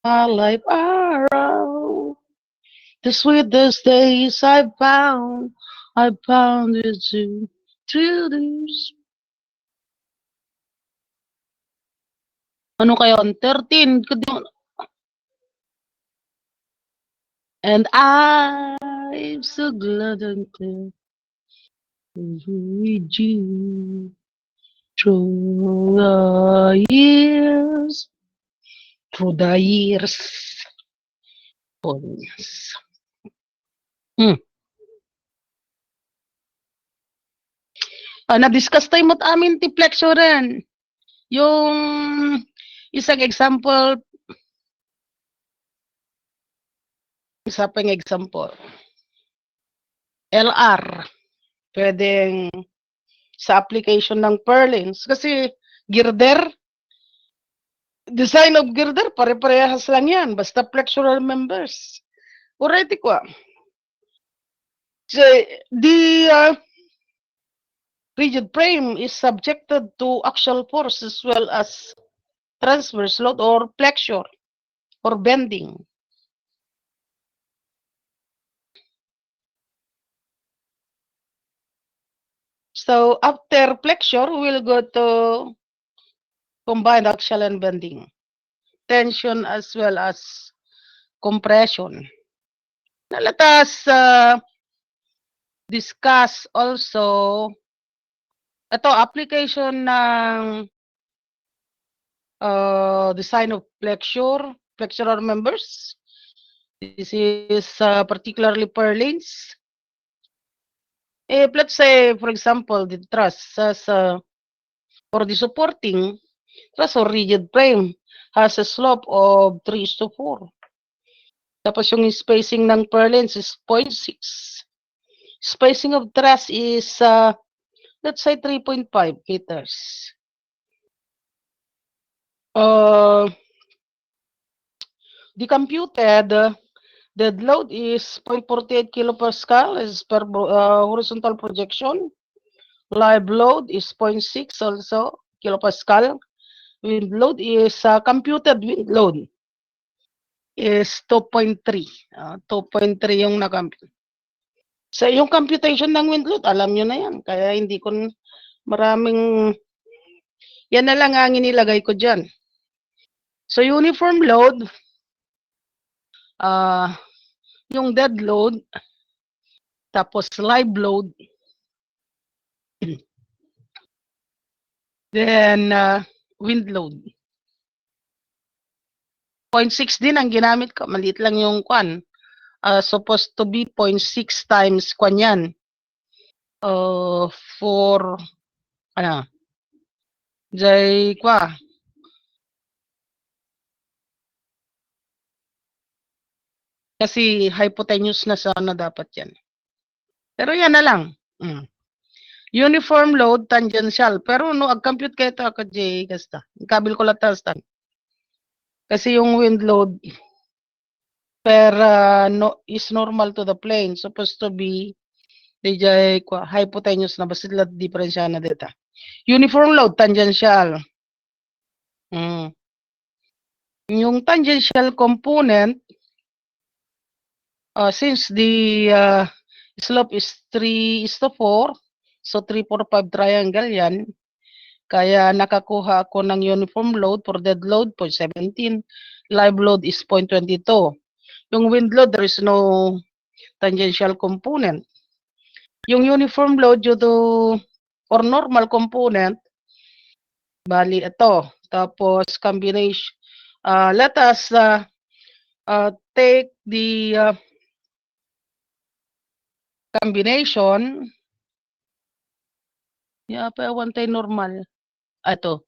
my life around. The sweetest days I found it to introduce. Ano kaya on 13? And I'm so glad and clear with you through the years. Through the years. Oh, yes. Hmm. Na-discuss tayo mo't amin ti Flexoran. Yung isang example, isa pang example. LR. Pwedeng sa application ng purlins. Kasi girder, design of girder, pare-parehas lang yan. Basta flexural members. Alright, ko. So, the rigid frame is subjected to axial force as well as transverse load or flexure or bending. So after flexure, we'll go to combined axial and bending, tension as well as compression. Now let us discuss also ito application ng design of flexural members. This is particularly purlins. If let's say, for example, the truss has for the supporting truss or rigid frame has a slope of 3:4. Tapos yung spacing ng purlins is 0.6. Spacing of truss is let's say 3.5 meters. The computed dead load is 0.48 kilopascal as per horizontal projection. Live load is 0.6 also kilopascal. Wind load is computed wind load is 2.3. 2.3 yung na-compute. Sa yung computation ng wind load, alam nyo na yan. Kaya hindi ko maraming, yan na lang ang inilagay ko dyan. So uniform load, yung dead load, tapos live load, then wind load. 0.6 din ang ginamit ko. Maliit lang yung kwan. Supposed to be 0.6 times kwan yan. For, jay kwa. Kasi hypotenuse na sana dapat yan. Pero yan na lang. Uniform load, tangential. Pero no, ag-compute kayo ito ako, Jay, kasta. Kabil ko latastan. Kasi yung wind load per is normal to the plane. Supposed to be DJ hypotenuse na basta sila diferensya na data. Uniform load, tangential. Yung tangential component, since the slope is 3:4, so 3, 4, 5 triangle yan. Kaya nakakuha ako ng uniform load for dead load, 0.17. Live load is 0.22. Yung wind load, there is no tangential component. Yung uniform load due to or normal component, bali ito. Tapos combination. Let us take the combination. One time normal. Ito.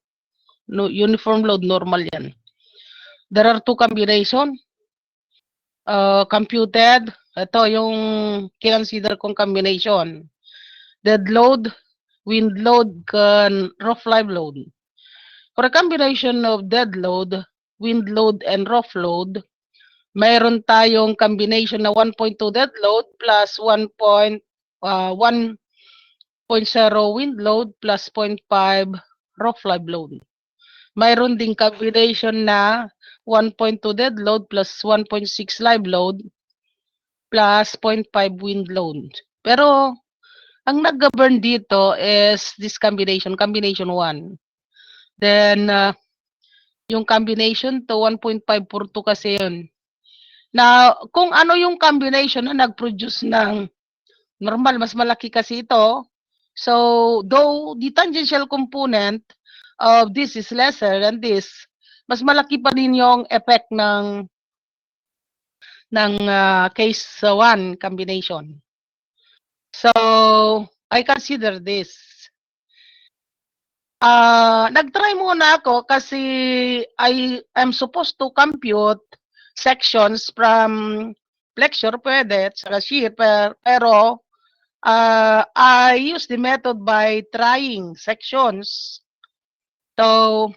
No, uniform load normal yan. There are two combination. Computed. Ito yung kinonsider kong combination. Dead load, wind load, rough live load. For a combination of dead load, wind load, and rough load, mayroon tayong combination na 1.2 dead load plus 1.0 wind load plus 0.5 rough live load. Mayroon ding combination na 1.2 dead load plus 1.6 live load plus 0.5 wind load. Pero ang nag-govern dito is this combination 1. Then yung combination to 1.542 kasi yun. Na kung ano yung combination na nag-produce ng normal, mas malaki kasi ito. So, though the tangential component of this is lesser than this, mas malaki pa din yung effect ng case 1 combination. So, I consider this. Nag-try muna ako kasi I'm supposed to compute sections from flexure, pwede, at saka shear, pero I use the method by trying sections. So,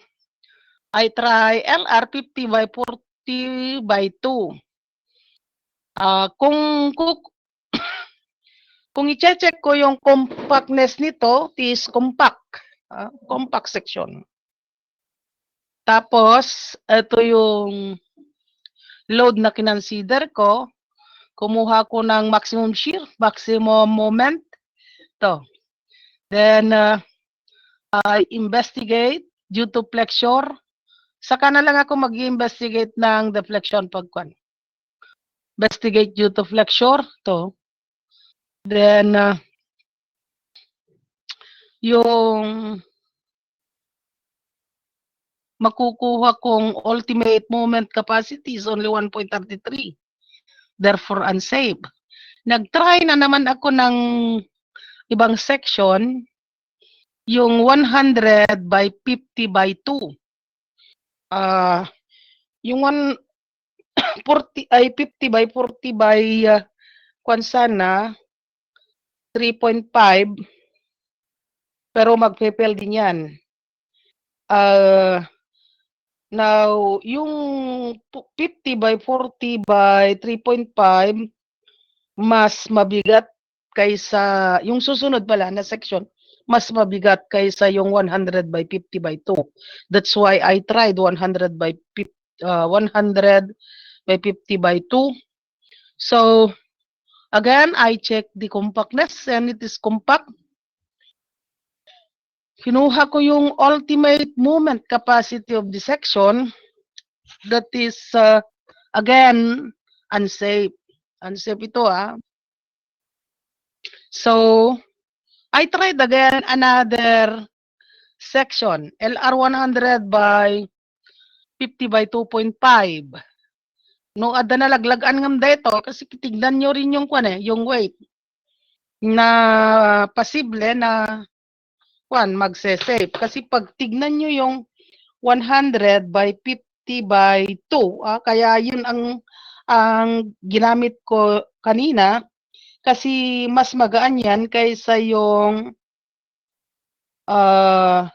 I try LR 50 by 40 by 2. Kung i-check ko yung compactness nito, is compact. Compact section. Tapos, ito yung load na kinonsider ko. Kumuha ko ng maximum shear, maximum moment. Ito. Then, I investigate due to flexure. Saka na lang ako mag-investigate ng deflection pagkwan. Investigate due to flexure. Ito. Then, yung makukuha kong ultimate moment capacity is only 1.33. Therefore, unsafe. Nag-try na naman ako ng ibang section, yung 100 by 50 by 2. Yung 140 ay 50 by 40 by kwan sana 3.5, pero magpe-fail din yan. Now, yung 50 by 40 by 3.5 mas mabigat kaysa yung susunod pala na section, mas mabigat kaysa yung 100 by 50 by 2. That's why I tried 100 by 100 by 50 by 2. So, again, I check the compactness and it is compact. Kinuha ko yung ultimate moment capacity of the section. That is, again, unsafe. Unsafe ito, So, I tried again another section, LR 100 by 50 by 2.5. No, ada na laglagan ngam dito kasi tignan nyo rin yung yung weight na posible na magse-safe. Kasi pag tignan nyo yung 100 by 50 by 2, kaya yun ang ginamit ko kanina kasi mas magaan yan kaysa yung 50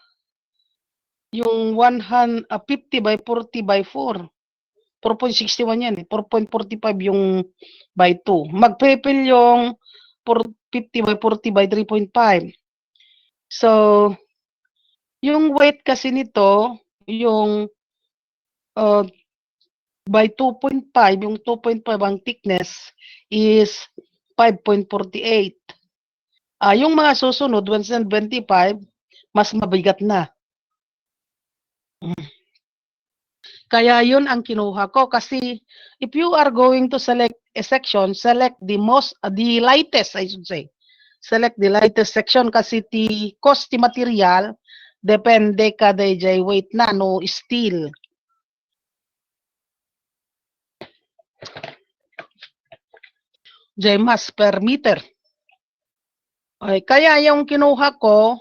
by 40 by 4. 4.61 yan 4.45 yung by 2. Magpe-fail yung 50 by 40 by 3.5. So, yung weight kasi nito, yung by 2.5, yung 2.5 ang thickness is 5.48. Yung mga susunod, 175, mas mabigat na. Kaya yun ang kinuha ko kasi if you are going to select a section, select the lightest, I should say. Select the lightest section kasi the cost the material depende kada jay weight na no steel. Jay mass per meter. Okay, kaya yung kinuha ko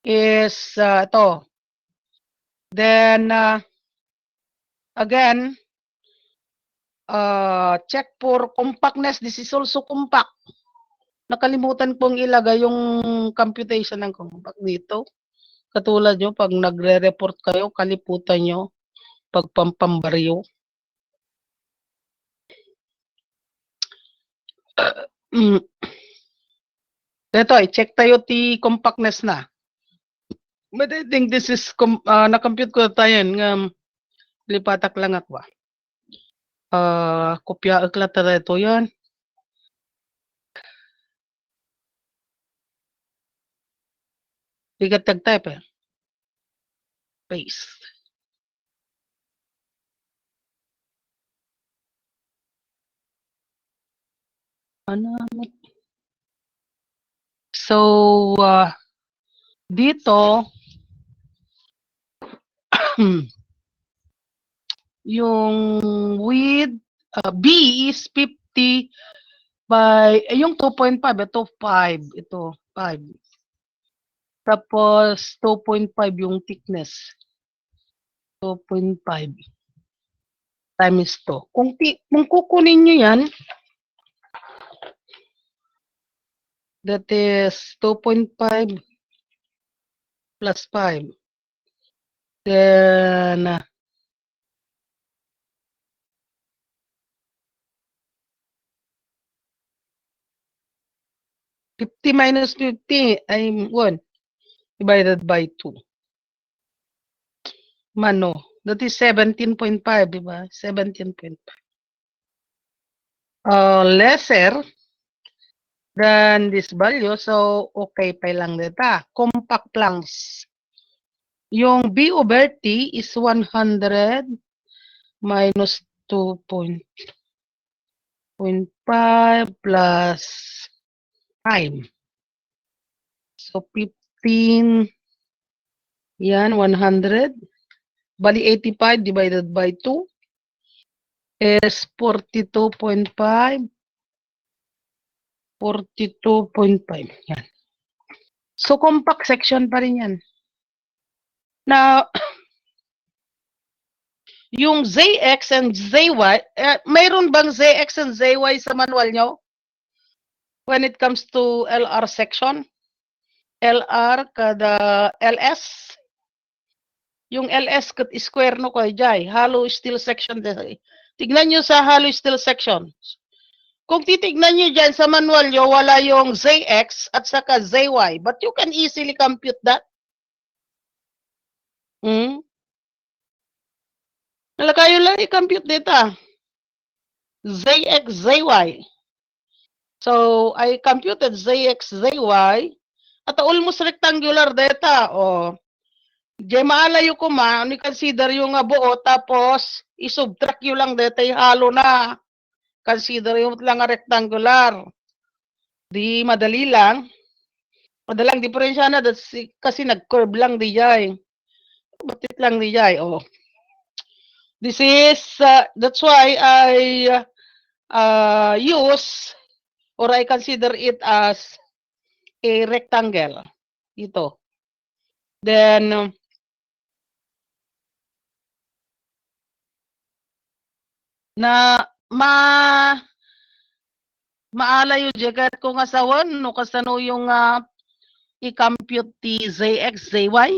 is ito. Then again, check for compactness. This is also compact. Nakalimutan kong ilagay yung computation ng compact dito. Katulad nyo, pag nagre-report kayo, kaliputan nyo pagpampambaryo. Ito, i-check tayo ti compactness na. But I think this is, na-compute ko tayo nga lipatak lang ako. Kopya akla ito yan. Bigat tag-type eh. Paste. Ano? So, dito, yung width, B is 50 by, yung 2.5, ito 5, ito 5. Tapos, 2.5 yung thickness. 2.5 times 2. Kung kukunin nyo yan, that is 2.5 plus 5. Then, 50 minus 50 ay 1 divided by 2. Mano, that is 17.5, di ba? 17.5. Lesser than this value, so okay pa lang dito. Compact lang. Yung B over T is 100 minus 2.5 plus 5. So 15, yan, 100. Bali 85 divided by 2 is 42.5. 42.5. Yan. So, compact section pa rin yan. Now, yung ZX and ZY, mayroon bang ZX and ZY sa manual nyo? When it comes to LR section? LR kada LS? Yung LS kat square no ko jay, hollow steel section. Tignan nyo sa hollow steel section. Kung titignan nyo dyan sa manual nyo, wala yung ZX at saka ZY. But you can easily compute that. Kayo lang i-compute data. ZX, ZY. So, I computed ZX, ZY at almost rectangular data. Diyan maalayo ko ni consider yung buo tapos isubtract yung lang data yung halo na. Consider yung lang rectangular. Di madali lang. Madalang diferensya na kasi nag-curve lang di jay. Batit lang di jay. This is, that's why I use or I consider it as a rectangle. Ito. Then, na maalayo jagat ko nga sawan no kasano yung i-compute ti ZX, ZY.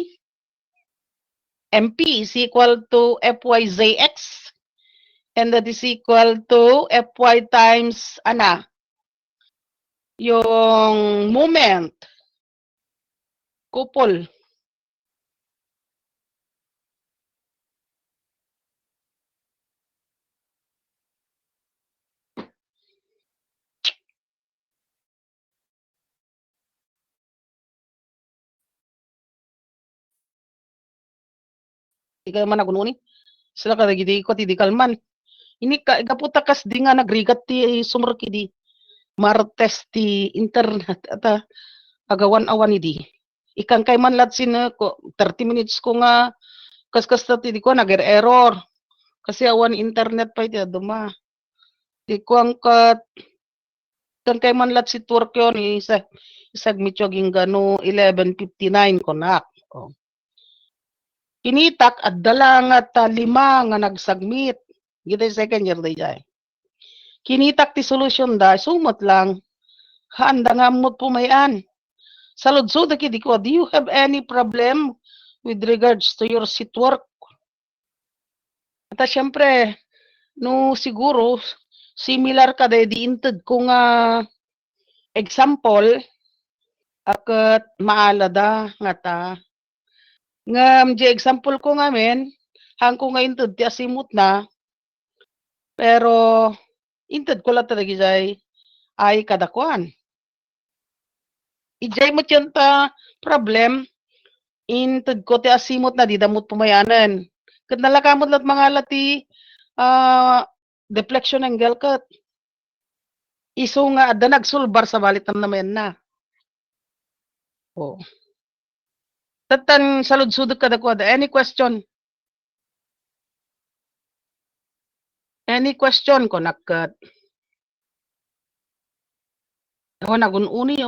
MP is equal to FYZX and that is equal to FY times yung moment. Couple. Ika man ako ni. Sila ka gidi ko ti di kalman. Ini ka igaputakas di nga nagrigat ti sumur kidi. Martes ti internet ata agawan awan idi. Ikan kay man lat ko 30 minutes ko nga kaskas ti di ko nag-error. Kasi awan internet pa iti duma. Di ko angkat kan kay man lat si Turk yun isag mityo gano 11:59 konak. Kinitak at dala nga 5 nga nag-submit. Gita second year day jay. Kinitak ti solution da, sumot lang. Handa nga mo pumayan. Saludsod ki di ko, do you have any problem with regards to your seat work? At syempre, no siguro, similar ka day di inted kung example, akat maalada nga ta. Nga, example ko ngamin, hang ko nga inted ti asimot na, pero inted ko lang talaga jay ay kadakuan. Ijay mo yun ta problem, inted ko ti asimot na di damot pumayanan. Kat nalakamot lat mga lati deflection angle kat. Iso nga adda nagsulbar sa balitan naman na. Oh. Tatan saludsudot ka dako. Any question? Any question ko nakat? Awan nagununi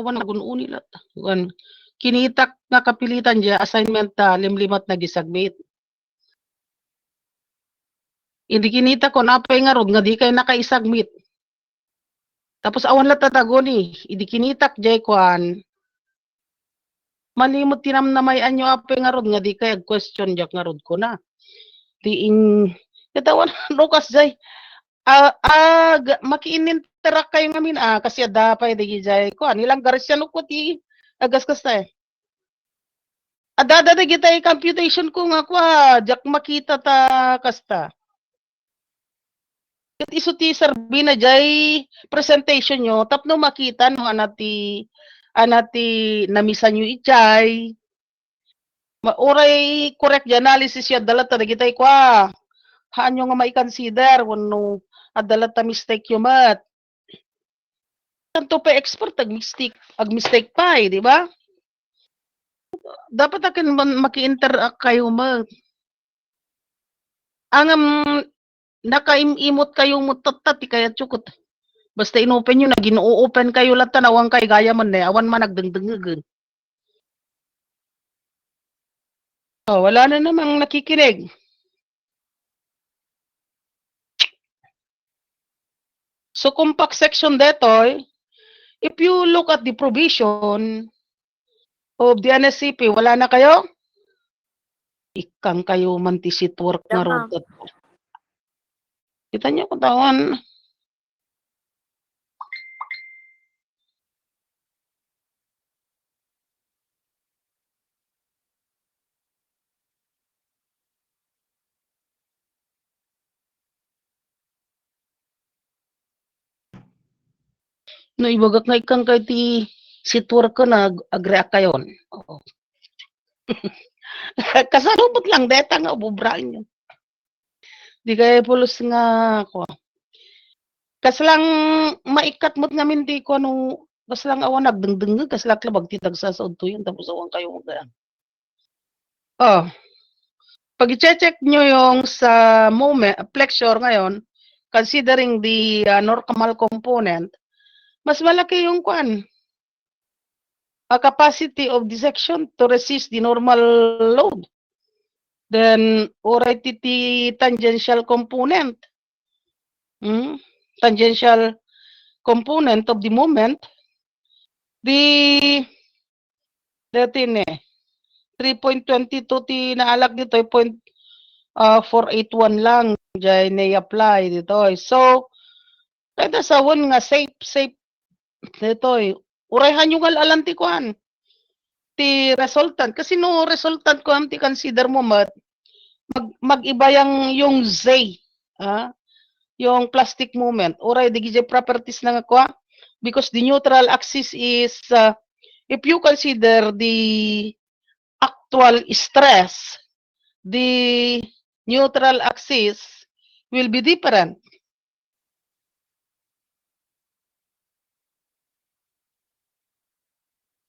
lat. Awan kinitak nga kapilitan dia assignment ta limlimat na gisubmit. Hindi kinita ko napay nga rod nga di kay nakaisubmit. Tapos awan lat tatagoni, idi kinitak jay kwan. Malimot tinamnamay anyo apay nga rod nga di kay question jak nga rod ko na. Diin katawan Lucas jay makiininteract kayo ngamin kasi ada pa di jay ko nilang Garcia no ko ti agas kasta eh. Ada da kita computation ko nga kwa jak makita ta kasta. Ket isu ti serbi na jay presentation nyo tapno makita no anati namisan nyo ijay. Oray correct di analysis ya dala ta kita kwa. Haan nga mai-consider wano adala ta mistake yung mat. Tanto pa expert ag mistake pa di ba? Dapat akin maki-interact kayo mat. Ang nakaimimot kayo mutat kaya tsukot. Basta inopen nyo na gino-open kayo lang tanawang kay gaya man na awan man nagdengdengegan. Oh, wala na namang nakikinig. So compact section detoy, if you look at the provision of the NSCP, wala na kayo? Ikang kayo mantisit work na road. Kita niyo kung tawan. No, ibagak na ikang kay ti sitwork ko na agreak kayon. Oo. Kasalubot lang deta nga ububraan nyo. Di kaya pulos nga ako. Kaslang maikat mo't nga minti ko ano, kaslang awan nagdengdeng kaslang labag titag sa to yun tapos awan kayo magdaan. Oh. Pag i-check nyo yung sa moment, flexure ngayon, considering the normal component, mas malaki yung kwan. A capacity of the section to resist the normal load. Then, oray ti tangential component. Tangential component of the moment. The 3.22 ti naalag dito 0.481 lang jay na-apply dito. So, kada sawon nga safe dito. Urayhan yung alanti kuan. Ti resultant kasi no resultant ko ti consider mo mag-iba yung Z, yung plastic movement. Uray di gid properties na nga kwa because the neutral axis is if you consider the actual stress, the neutral axis will be different.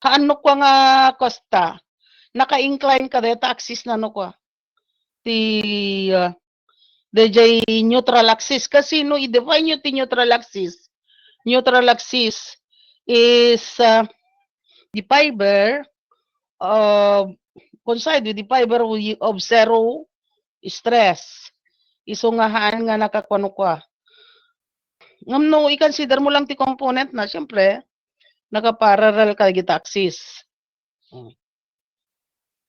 Haano ko nga Costa, naka-incline ka deta axis na no ko. The neutral axis kasi no i-define nyo ti neutral axis. Neutral axis is the fiber coincide with the fiber of zero stress. Iso nga haan nga nakakuano ko. Ngamno i-consider mo lang ti component na syempre naka-parallel ka git axis.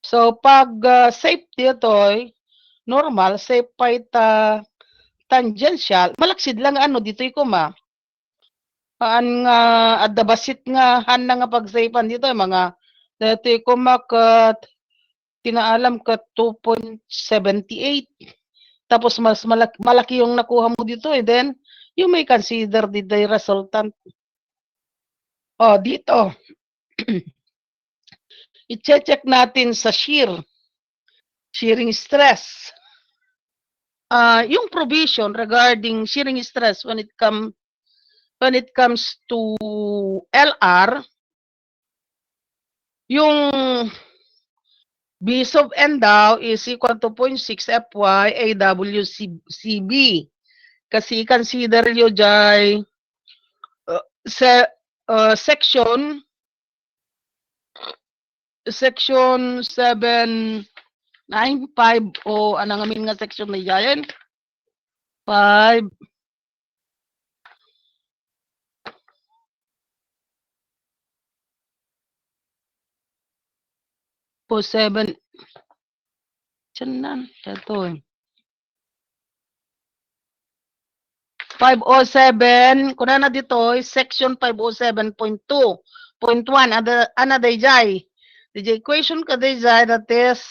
So pag safe ditoy normal safe pa ita tangential malaksid lang ano ditoy ko paan nga adda basit nga han nga pag-safean dito mga ditoy ko makat tinaalam ka 2.78 tapos mas malaki yung nakuha mo dito, then you may consider the resultant. Oh, dito. I-check natin sa shearing stress. Yung provision regarding shearing stress when it comes to LR, yung B sub N daw is equal to 0.6 FY AWCB. Kasi consider nyo dyan section 795 o anong amin nga section na dyan? 5 po 7 dyan na, ito eh. 507, kuna na dito, section 507.2.1, another jay. The equation ka jay, that is,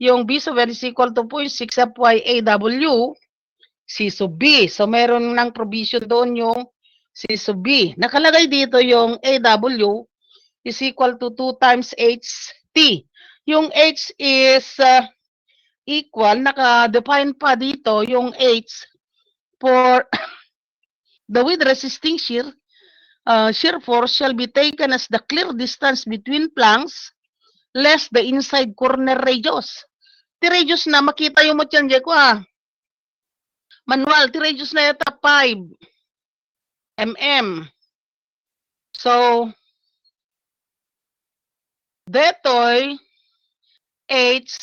yung B sub N is equal to 0.6 FYAW, C sub B. So, meron ng provision doon yung C sub B. Nakalagay dito yung AW is equal to 2 times HT. Yung H is equal, naka-define pa dito yung H for the width resisting shear force shall be taken as the clear distance between planks less the inside corner radius. Ti radius na makita yung mo dyan, ko manual, ti radius na yata 5 mm. So, detoy H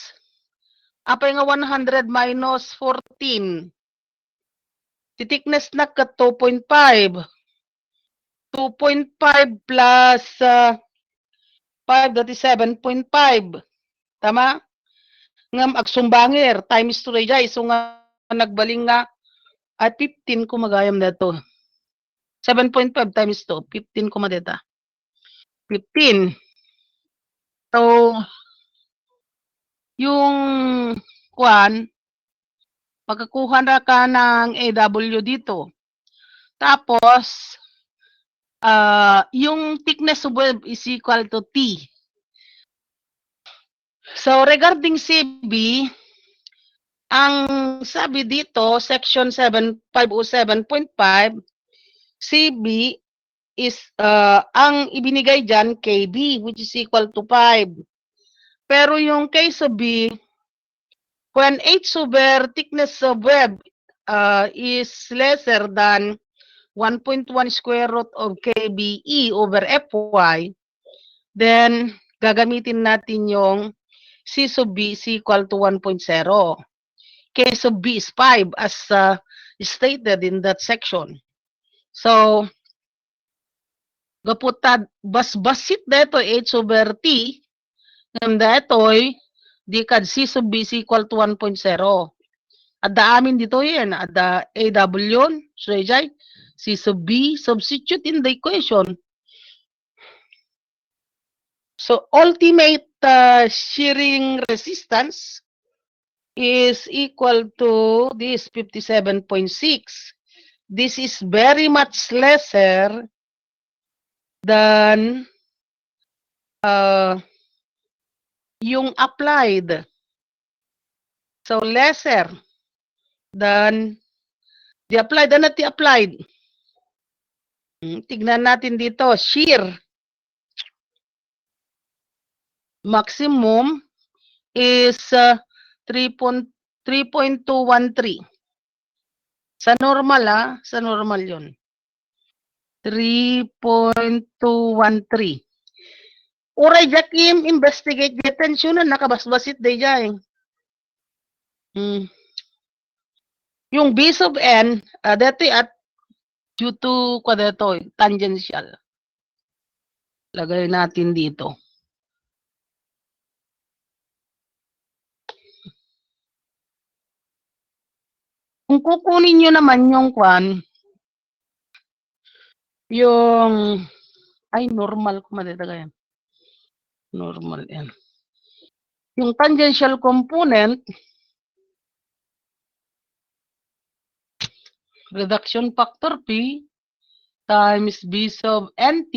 apay nga 100 minus 14. Ti thickness na ka 2.5. 2.5 plus 5, that is 7.5. Tama? Ngam agsumbangir times 2 jay. So nga nagbaling nga at 15 ko magayam na to. 7.5 times 2, 15 ko madeta. 15. So, yung kuan, magkakuha na ka ng AW dito. Tapos, yung thickness of web is equal to T. So, regarding CB, ang sabi dito, section 507.5, CB is, ang ibinigay dyan, KB, which is equal to 5. Pero yung case of B, when H over thickness of web is lesser than 1.1 square root of KBE over FY, then gagamitin natin yung C sub B is equal to 1.0. K sub B is 5 as stated in that section. So, gaputad bas-basit dito H over T, ng detoy, di kad C sub B is equal to 1.0. Ada amin dito yan, ada AW, so jay, C sub B, substitute in the equation. So, ultimate shearing resistance is equal to this 57.6. This is very much lesser than yung applied. So, lesser than the applied. Ano ti applied? Tignan natin dito. Shear. Maximum is 3.213. Sa normal, sa normal yun. 3.213. Uray Jakim, investigate detention na nakabasbasit day dyan. Yung B sub N, dati at due to dito, tangential. Lagay natin dito. Kung kukunin nyo naman yung kwan, yung, ay normal ko maditagay. Normal yan. Yung tangential component, reduction factor P times B sub NT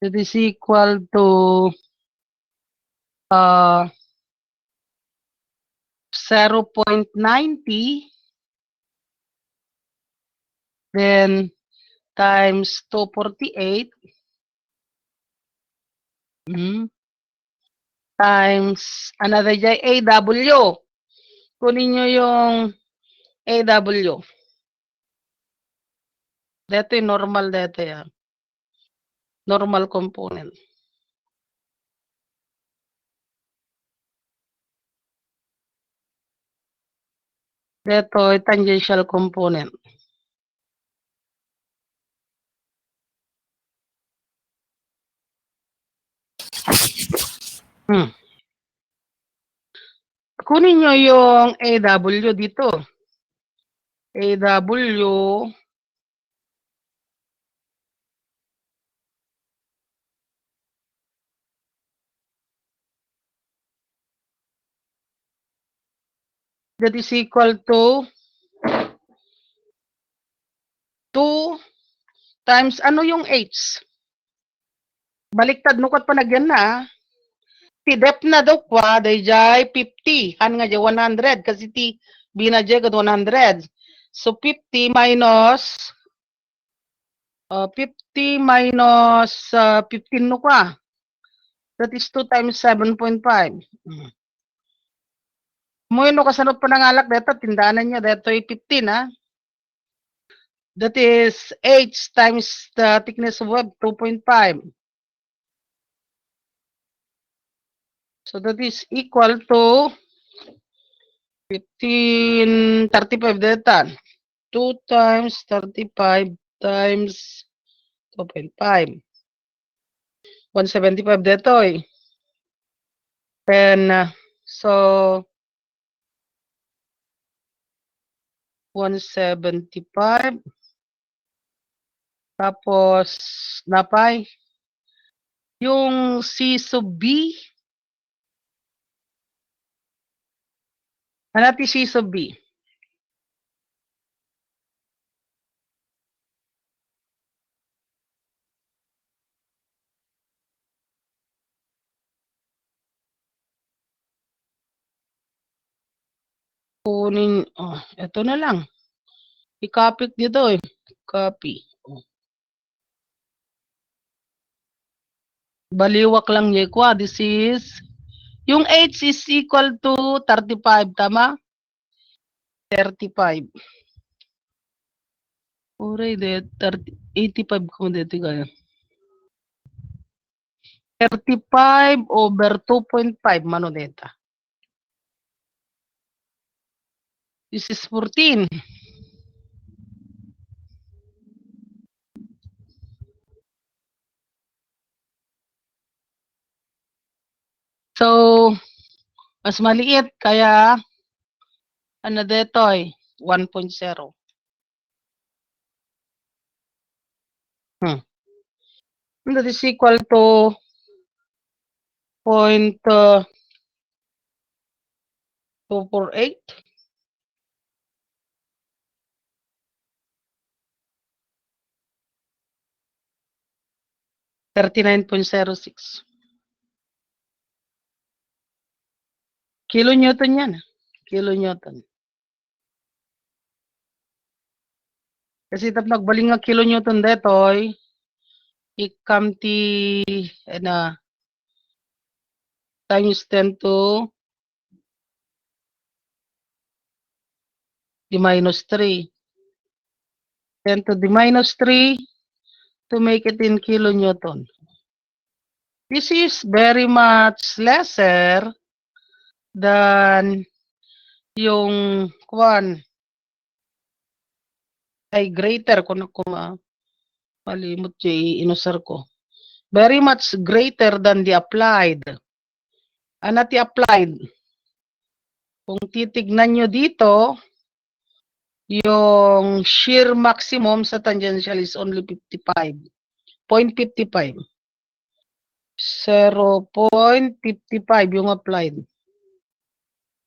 that is equal to 0.90 then times 248 times another AW. Kunin nyo yung AW. Dito yung normal dito yan. Normal component. Dito ay tangential component. Kunin nyo yung AW dito. AW that is equal to 2 times ano yung H? Baliktad nukot pa nagyan na. Ti depth na daw kwa dayjay 50. Han nga jay 100 kasi ti B na jay 100. So 50 minus 15 no kwa. That is 2 times 7.5. Mo no kasanod pa nangalak dito tindanan niya dito ay 15 ha. That is H times the thickness of web 2.5. So that is equal to 1535 data. 2 times 35 times 2.5. 175 dito eh. And so 175 tapos napay yung C sub B hanapin C sub B. Kunin, ito na lang. I-copy dito eh. Copy. Baliwak lang niya kwa. This is, yung H is equal to 35, tama? 35. Uray, 85 kung dito kaya. 35 over 2.5, mano dito. This is 14. So, mas maliit, kaya, ano dito eh, 1.0. That is equal to 0.248. 39.06. Kilonewton yan. Kilonewton. Kasi tap nagbaling nga kilonewton detoy, ikamti times 10 to the minus 3. 10 to the minus 3 to make it in kilonewton. This is very much lesser than yung kwan ay greater kung malimot yung inusar ko. Very much greater than the applied. Ano ti applied? Kung titignan nyo dito, yung shear maximum sa tangential is only 55. 0.55. 0.55 yung applied.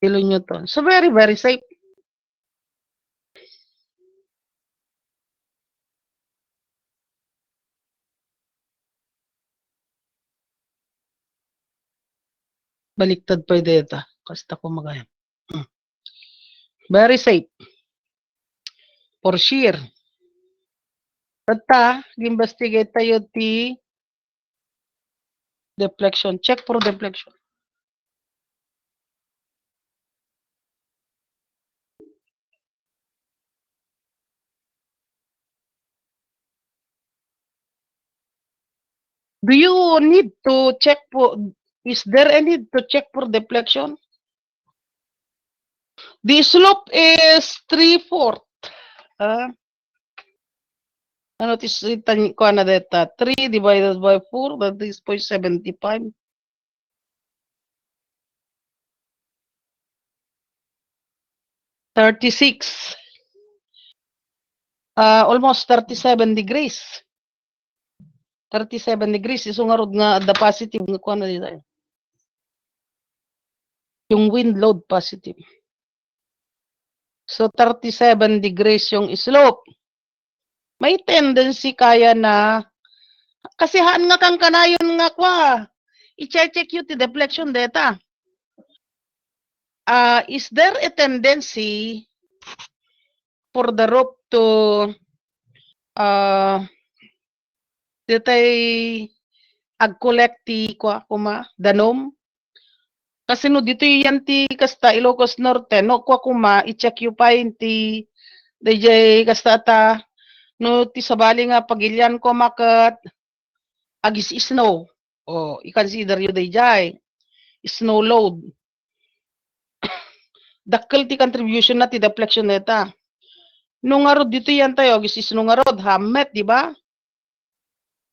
kilonewton. So very, very safe. Baliktad pa yung data. Kasta ko magayam. Very safe. For sure. Tata, investigate tayo ti deflection. Check for deflection. Do you need to check for, is there a need to check for deflection? The slope is 3/4. Ano tisitan ko na data? 3 divided by 4, that is 0.75. 36. Almost 37 degrees. 37 degrees. Iso nga rod nga the positive nga kuha na dito. Yung wind load positive. So 37 degrees yung slope. May tendency kaya na kasi haan nga kang kanayon nga kwa. I-check yung deflection data. Is there a tendency for the rope to ditay ag-collecti kwa kuma danom? Kasi no dito yan ti kasta Ilocos Norte no kwa kuma i-check yung pa ti DJ kasta ta no ti sabali nga pagilyan ko makat agis snow. I-consider yung DJ snow load. Dakkel ti contribution na ti deflection neta. Nung arod dito yan tayo agis snow nga rod hamet di ba?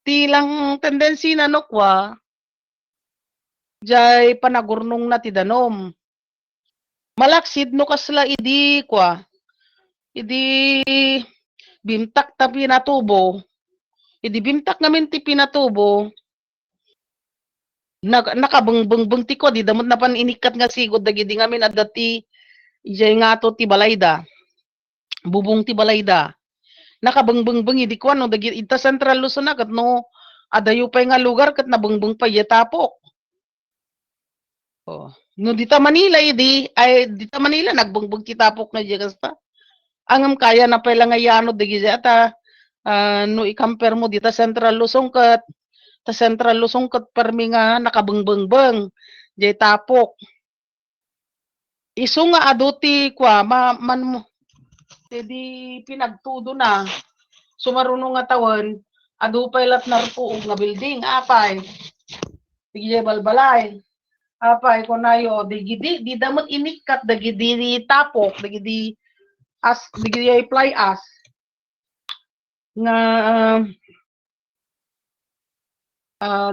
Ti lang tendency na no kwa jay panagurnong na ti danom. Malaksid no kasla idi kwa. Idi bimtak ta pinatubo. Idi bimtak namin ti pinatubo. Nakabengbeng ti ko di damot na pan inikat nga sigod dagiti ngamin at dati jay nga to ti balayda. Bubong ti balayda. Nakabengbeng idi ko no dagiti ita Central Luzon kat no adayo pa nga lugar kat nabengbeng pa yatapok. No dita Manila dita Manila nagbengbeng ti tapok na diya kasta. Angam kaya na pala nga yano dagiti ata no i-compare mo dita Central Luzon kat ta Central Luzon kat permi nga nakabengbeng jay tapok. Isu nga aduti kwa man mo di pinagtudo na sumaruno nga tawon adu paylat narpo nga building apay digye balbalay apay kunayo digidi di damot inikat dagidi tapok dagidi as digidi fly as nga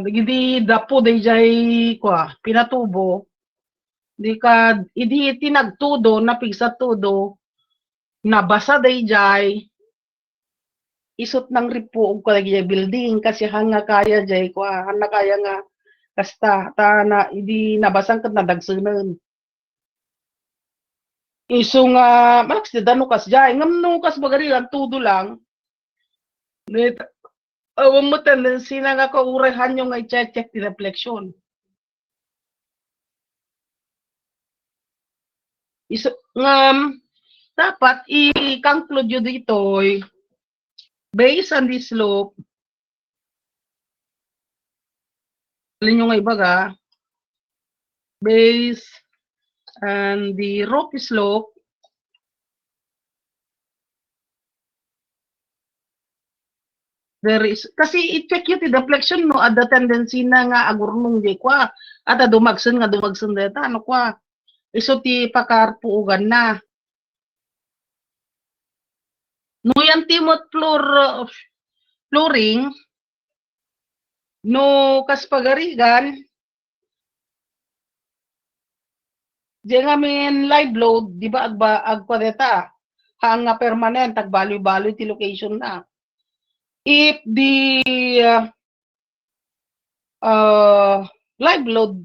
digidi dapo dayjay kwa pinatubo di ka idi tinagtudo napigsa tudo nabasa dayjay isot ng ripo og kalagay building kasi hanga kaya jay kwa hanga kaya nga kasta ta na idi nabasang ket nadagsenon isu nga malaks di dano kas jay ngam no kas bagari lang tudo lang net awang mo tendency na nga kaurehan yung i-check di reflection isu ngam dapat i-conclude yun dito based on this slope alin yung ibaga based on the rope slope there is kasi i-check yun ti deflection no ada tendency na nga agurnong di kwa at dumagsen deta ano kwa iso ti pakarpuugan na no yan timot flooring no kas pagarigan di nga min live load di ba agpa deta hanga permanent ag baloy ti location na if the live load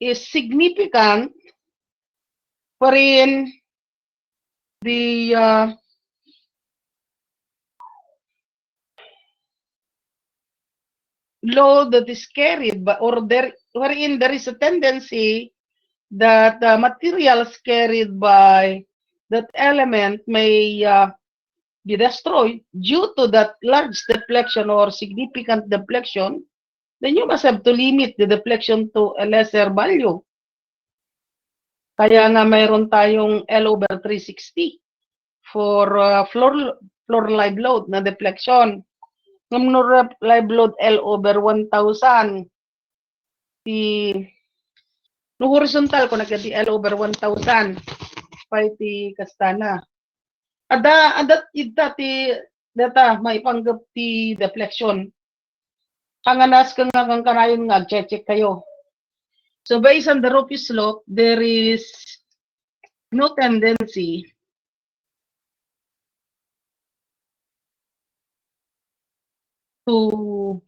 is significant wherein the load that is carried by, or there wherein there is a tendency that materials carried by that element may be destroyed due to that large deflection or significant deflection, then you must have to limit the deflection to a lesser value. Kaya nga mayroon tayong L over 360 for floor live load na deflection. Ng live load L over 1,000. No horizontal ko nagkadi L over 1,000. Pay ti kastana. Adat ti data maipanggap ti deflection. Kanganas kang kanayon nga check kayo. So based on the Ropey slope, there is no tendency to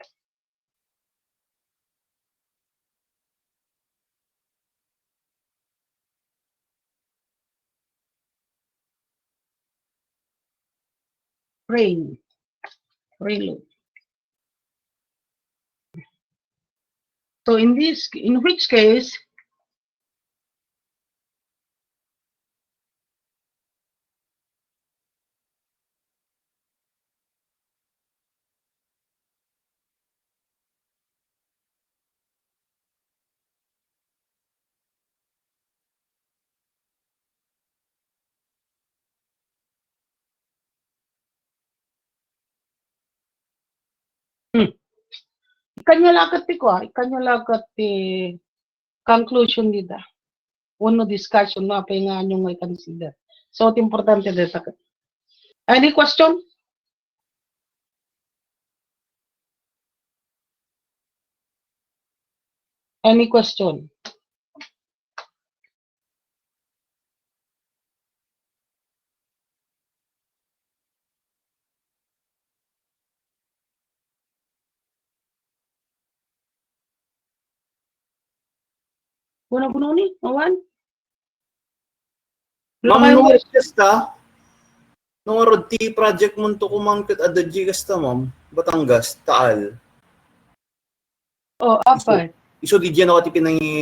rain load. So in which case, ikanyo lakat ti conclusion dita. Uno discussion na pa nga nyo may consider. So, importante dito. Any question? Any question? Buno ni, Mawan? Ma'am, nung kasta, nung roti project mo to kumangkit adadji kasta, ma'am, Batangas, Taal. Oh, apa? Iso di dyan ako ti pinangi,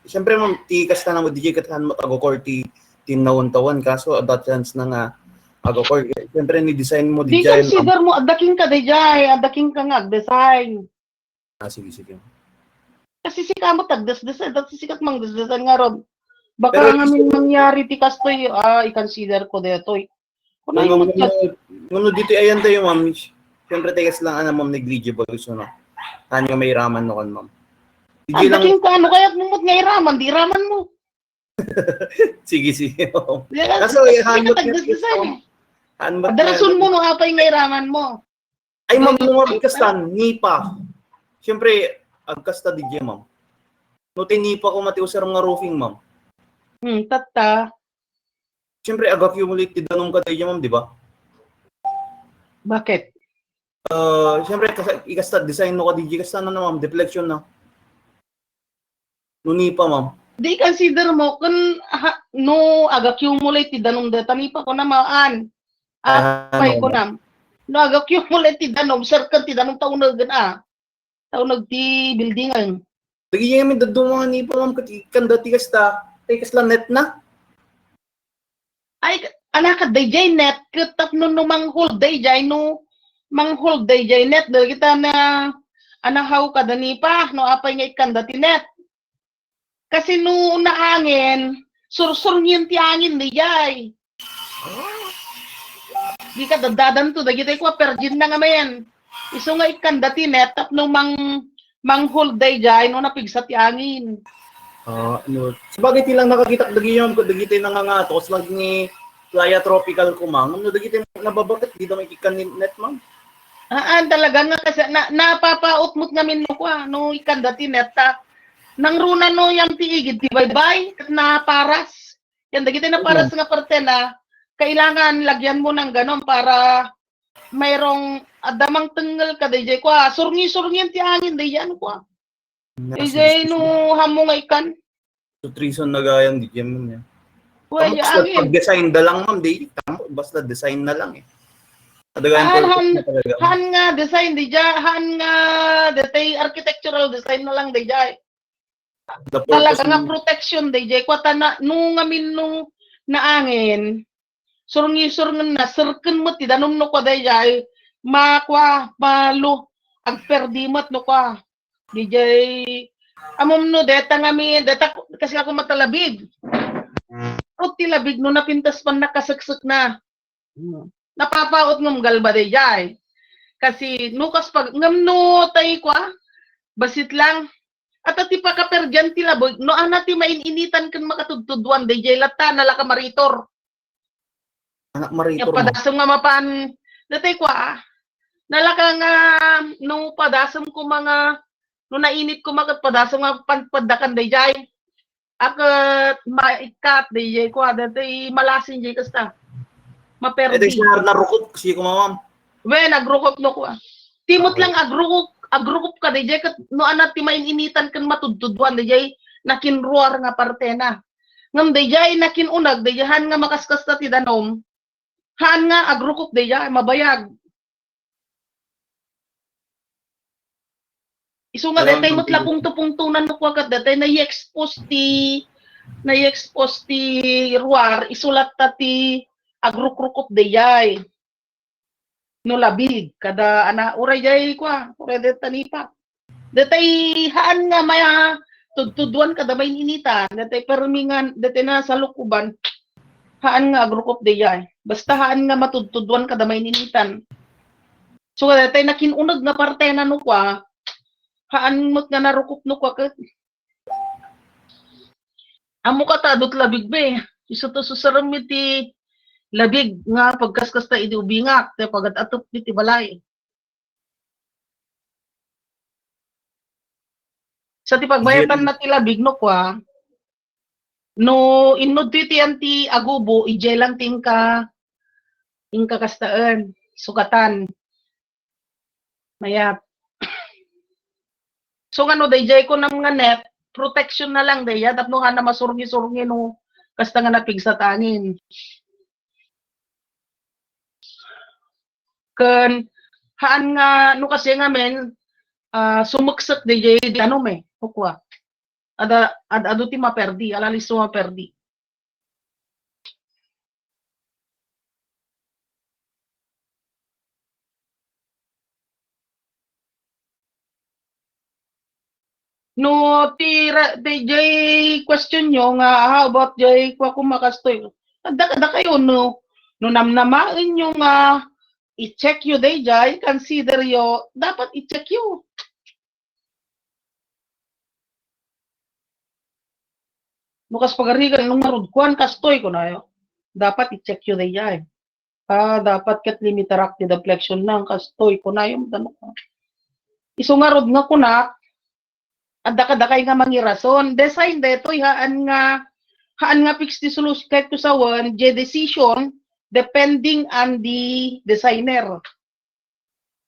siyempre ma'am, ti kasta na mo di dyan katahan mo agokor ti tinawon-tawan kaso that chance na nga agokor. Siyempre ni design mo di dyan. Di consider mo, adaking ka di dyan, adaking ka nga, design. Sige. Kasi sika mo tagdas-design, dati sikat mang desdesan nga ron. Baka nga min mangyari ti kastoy, i-consider ko dito. Kung ano dito ayan tayo, ma'am, siyempre tigas lang ma'am, negligible. So, no? Tanyo may raman no kan, ma'am. Adaking ka, ano kaya mumot nga iraman, di raman mo. Sige. Kaso, hanmot nga. Adarasun mo no, apay nga iraman mo. Ay, ma'am, nung agkastan, nipa. Siyempre, agkasta di dyan, ma'am. No, tinipa ko matiusar nga roofing, ma'am. Tata. Siyempre, ag-accumulate ti danong ka tayo, ma'am, di ba? Bakit? Siyempre, ikasta, design no ka di dyan, kasta na, ma'am, deflection na. No, nipa, ma'am. Di consider mo, kung no ag-accumulate ti danong data, nipa ko na maan. Apay ko na. No ag-accumulate ti danong, circle ti danong taunag na. Taunag ti buildingan. Lagi niya may dadungan ni pa ma'am kanda tikas lang net na. Ay, anak day jay net, katap no manghol day jay no, manghol day jay net, dahil kita na, anahaw ka dani pa, no apay nga ikanda ti net. Kasi no naangin, sursur niyan ti angin day jay. Di ka dadadan to, dagitay ko, perjin na nga mayan. Iso nga ikanda ti net, tap no manghol day jay, no napigsa ti angin. No. Sabagay tilang nakakita lagi yung dagitay nangangatos lagi ni Playa Tropical ko ma'am. No dagitay nababakit dito may ikan ni net ma'am. Talaga nga kasi napapautmot ngamin mo ko no ikanda ti net ta. Nang runa no yang tiigid ti bye-bye at naparas. Yan dagitay na paras nga parte na kailangan lagyan mo ng ganon para mayroong adamang tengel ka DJ ko. Surngi ti angin DJ ano ko. DJ no hamo nga ikan. So, treason na gayang di ma'am yan. Well, Basta angin. pag-design na lang, ma'am, di. Basta design na lang eh. Adagayang Han, purpose han, na talaga. han nga design di jay, han nga detay architectural design na lang di jay. The purpose Talaga nga ng protection di jay. Kwata na, nung ngamin nung naangin, surungi-surungan na, sirken mo ti danom no kwa di jay, makwa, malo, agperdimat no kwa. Di jay, amom no, deta ngami, deta kasi ako matalabig. O tilabig no napintas pan nakasaksik na. Napapaot ng galba di jay. Kasi nukas pag ngam no tay kwa, basit lang. At ati pa kaperjan ti laboy, no anati maininitan kan makatudtudwan di jay lata nalaka maritor. anak Ya maritor mo. padasam nga mapan, datay kwa, nalaka nga no padasam ko mga, no nainit ko makat padasam nga panpadakan di jay. Akat maikat di jay kwa, datay malasin jay kasta. Eh, Maperdi. siya narukot kasi ko ma'am. We, nagrukop no ko. Timot Okay. lang agrukop ka DJ kat no anat ti maininitan kan matudtudwan DJ nakinruar nga partena. Ngam DJ nakinunag DJ han nga makaskas ta ti danom. Han nga agrukop DJ mabayag. Isu nga detay mo tlapong tupungtunan no kwakat detay na i-expose ti ruar isulat ta ti agrukrukop DJ. No labig kada ana uray jay kwa uray det tanipa detay haan nga maya tudtuduan kada may initan detay permingan detay na sa lukuban haan nga agrukop de jay basta haan nga matudtuduan kada may initan so detay nakinunag nga parte na no kwa haan mat nga narukop no kwa ket amo kata dot labig be isu to susaram ti labig nga pagkaskas ta idi ubingak te pagat atop ti balay. Sa ti pagbayatan na ti labig no kwa no inod ti anti agubo ije lang tingka kastaan sukatan mayat. So ngano dayjay ko nam nga net protection na lang daya tapno na masurgi-surgi no kasta nga napig sa tangin. Ken haan nga no kasi nga men sumuksak di ano me hukwa ado ti maperdi alalis so maperdi no DJ question nyo nga how about jay kwa kumakastoy ada kayo no namnamain nyo nga i-check you day jay consider yo dapat i-check you. Nukas pagarigan nung marudkuan kastoy ko na yo. Dapat i-check yun ay dapat kat limitarak ti deflection nang kastoy ko na yung dano. Isu nga rod nga kunak adda-kadakay nga mangirason. Design detoy haan nga fix ti solution kahit to sa one je decision depending on the designer.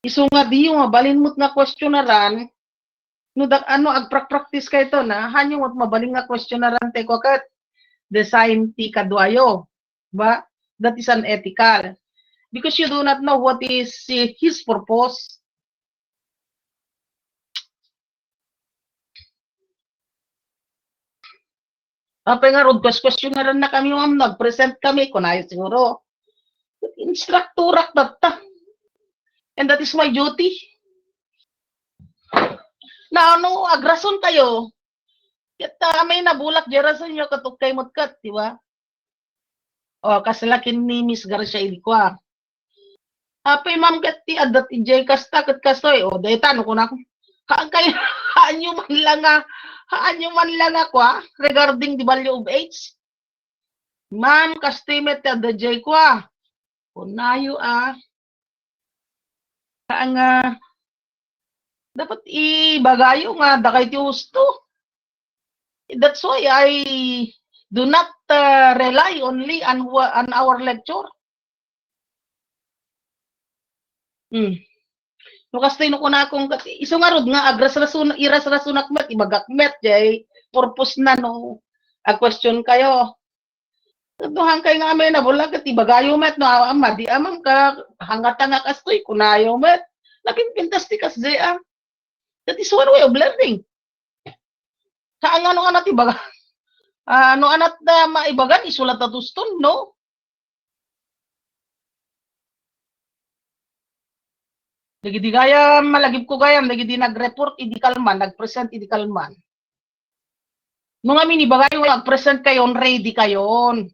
Isu nga di yung balinmot nga questionaran no ano agpractice kay to na hanyo wat mabaling nga questionaran te ko kat design ti kadwayo ba that is unethical because you do not know what is his purpose. Apa nga rod questionaran na kami ma'am nag-present kami kunayo siguro instructor ta and that is my duty. Na ano agrason kayo kita may nabulak jera sa inyo katukay motkat di ba o kasalakin ni Miss Garcia Ilqua apay ma'am kat ti adat ijay kasta kat kastoy o dayta no kunak haan kayo haan man lang ako regarding the value of age ma'am kastimet ti adat jay kwa kunayo haan nga dapat ibagayo nga dakay ti husto. That's why I do not rely only on our lecture. No kastay no kuna akong isu nga rod nga iras rasunak met ibagak met jay purpose na no question kayo. Tuduhan kay nga may nabula kat ibagayo met no ama di amam ka hangata nga kastoy kunayo met napinpintas ti kas dia. That is one way of learning. Kaang ano anat ibaga ano anat na maibagan isulat na tuston no. Dagiti gaya malagip ko gayam dagiti nag-report idi kalman nag-present idi kalman. Nung amin ibagayo nag-present kayon ready kayon.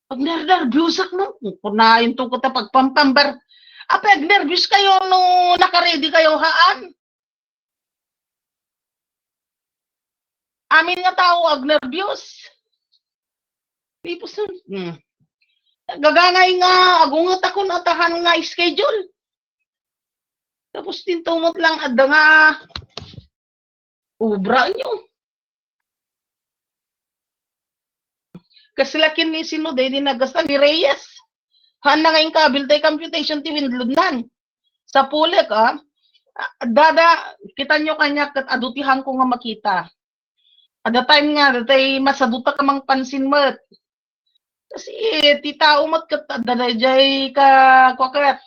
Pag nervyusak no, kunain to ko ta pagpampambar. Apeg nervyos kayo no naka-ready kayo haan. Amin nga tao ag nervyos. Tipos gagangay nga agungot ako natahan nga schedule. Tapos tintumot lang adda nga ubra nyo. Kasi lakin ni sino din nagasta ni Reyes. Han na ngayon kabil tayo computation ti windludnan. Sa pulek dada kita nyo kanya kat adutihan ko nga makita. At the time nga datay masaduta ka mang pansin mo. Kasi ti tao mat kat dada jay ka kwakat.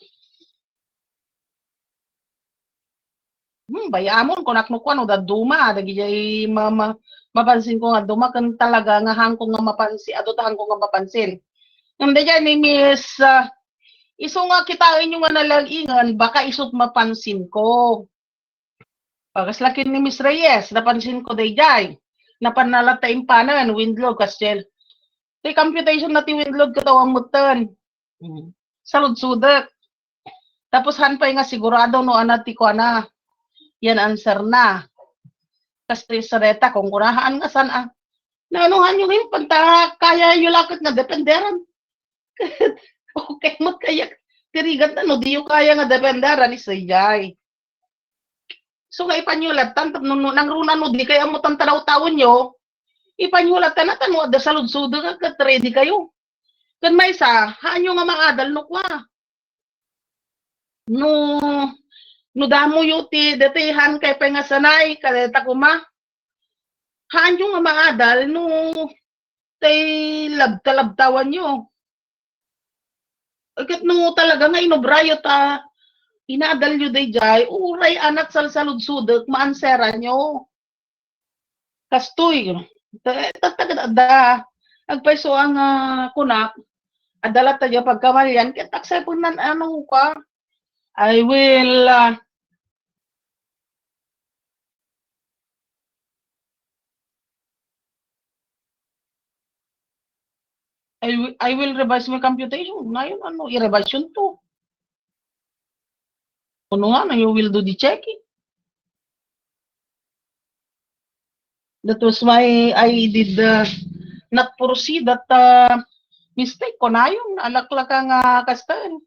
Bayamon ko naknukuan o daduma dagi jay mapansin ko nga duma kan talaga nga hang ko nga mapansin adutahan ko nga mapansin. Hindi dyan ni Miss iso nga kitain yung nga nalagingan baka isot mapansin ko. Pagkas laki ni Miss Reyes napansin ko day jay napanalata impanan windload kastel. Tay computation na ti windload katawang mutan. Salud-sudak. Tapos hanpay nga sigurado no anati ko na. Yan answer na. Kasi sa reta kung kunahaan nga sana. Nanuhan yung yung pagta kaya yung lakot na dependeran. Okay mo kaya tirigat na no di yung kaya nga dependeran ni Sayay. So nga ipanyulat tan nang runa no di kaya mo tan tanaw-tawon nyo. Ipanyulat tan no da salud-sudo ka kat ready kayo. Kan may sa hanyo nga maadal no kwa. No damo yuti detihan kay pengasanay kadeta kuma. Hanyo nga maadal no tay labta-labtawan nyo. Agad no talaga nga inobrayo ta inaadal nyo day jay uray anak salsalud-sudok maansera nyo. Kastoy. Tatagad da agpaiso ang kunak adala tayo pagkamalyan kitaksay po nan ano ka I will I will revise my computation. Ngayon, i-revise yun to. Ano nga, you will do the checking. That was why I did not foresee that mistake ko na yung alaklak nga kastan.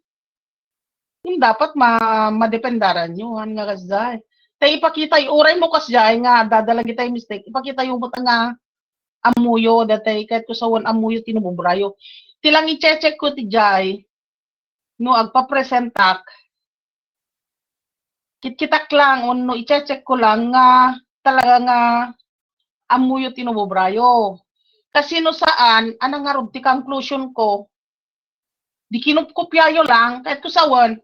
Yung dapat madependaran nyo, nga kasday. Tayo ipakita, uray mo kasday nga, dadalagi tayo mistake, ipakita yung buta nga amuyo datay kahit ko sawan amuyo tinububrayo tilang i-check ko ti jay no agpa-presentak kitkitak lang no i-check ko lang nga talaga nga amuyo tinububrayo kasi no saan anang nga ti conclusion ko di kinupkopyayo lang kahit ko sawan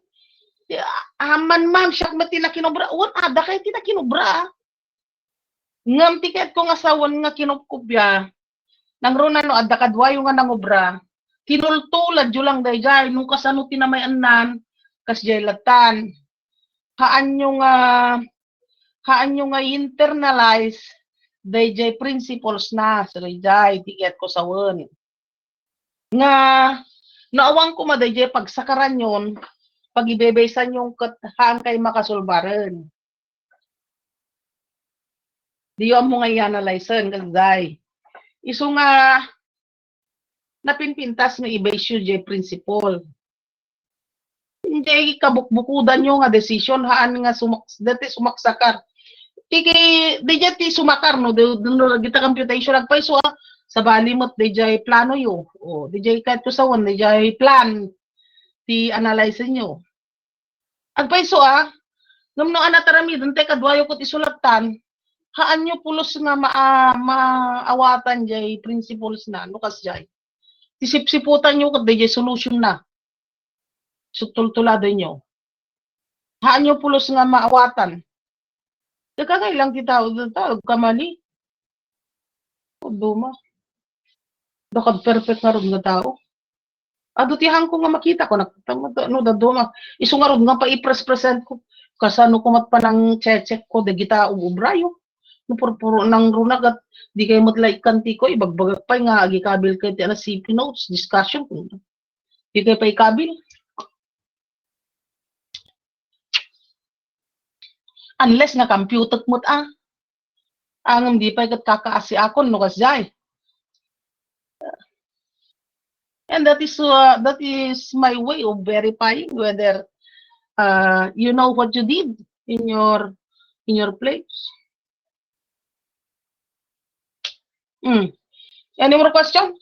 aman ma'am siya mati na kinubra ada kay ti na kinubra ngam tiket ko nga sawan nga kinupkupya nang runa no adda kadwayo nga nangobra tinultulad jo lang dayjay nung kasano tinamayan nan kas jay latan haan nyo nga internalize dayjay principles na sa dayjay tiket ko sawan nga naawang ko madayjay pagsakaran yon pag ibebesan yung haan kay makasulbaran di yung mo nga i-analyzean kasi iso nga napinpintas nga i-base yung principle. Hindi kabukbukudan nyo nga decision haan nga sumaksakar. Di sumakar no kita computation nagpaiso sa balimot di plano yo. O di kahit ko sawan di plan ti analyze nyo. Agpaiso ngam no anatarami dun te kadwayo ko ti sulatan haan nyo pulos nga maawatan jay principles na, nukas jay. Isip-siputan nyo kada jay solution na. Sutultulado nyo. Haan nyo pulos nga maawatan. Nagkakailang titawag kamali. O duma. Dakad perfect nga rin nga tao. Adutihan ko nga makita ko, no, duma. Iso nga rin nga pa i-present ko. Kasano ko mat pa ng check ko, de gita ubrayo. No, puro ng runag at di kayo matlay kanti ko, ibagbagag pa nga, agikabil kayo, na CP notes, discussion. Di kayo pa ikabil. Unless nga computer mo't ang di pa ikat kakaasi akon no kasjay. And that is my way of verifying whether you know what you did in your place. Any more question?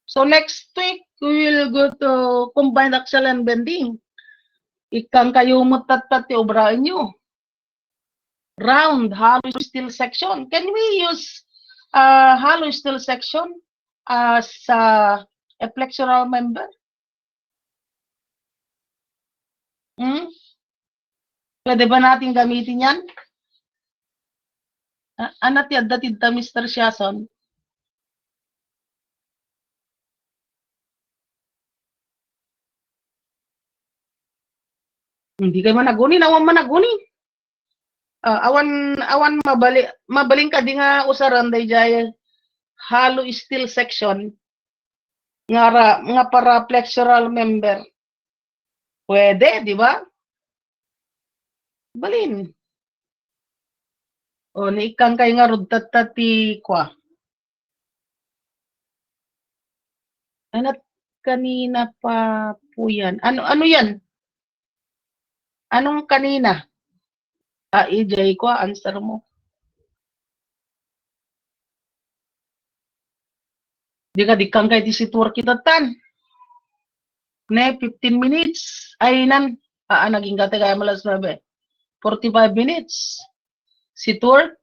So next week we will go to combined axle and bending. Ikang kayo matatat obraan nyo. Round hollow steel section. Can we use hollow steel section as a flexural member? Pwede ba natin gamitin yan? Anat yan, datid ta Mr. Siason. Hindi kayo managunin, awan managunin. Awan mabaling ka di nga usaran day jay hollow steel section nga para flexural member. Pwede, di ba? Balin. O ni ikang kay nga rudtatati kwa. Anat kanina pa po yan. Ano yan? Anong kanina? EJ ko, answer mo. Di kang kay tisitur kita tan. Ne, 15 minutes. Ay, naging kate kaya malas 9. 45 minutes. Situr.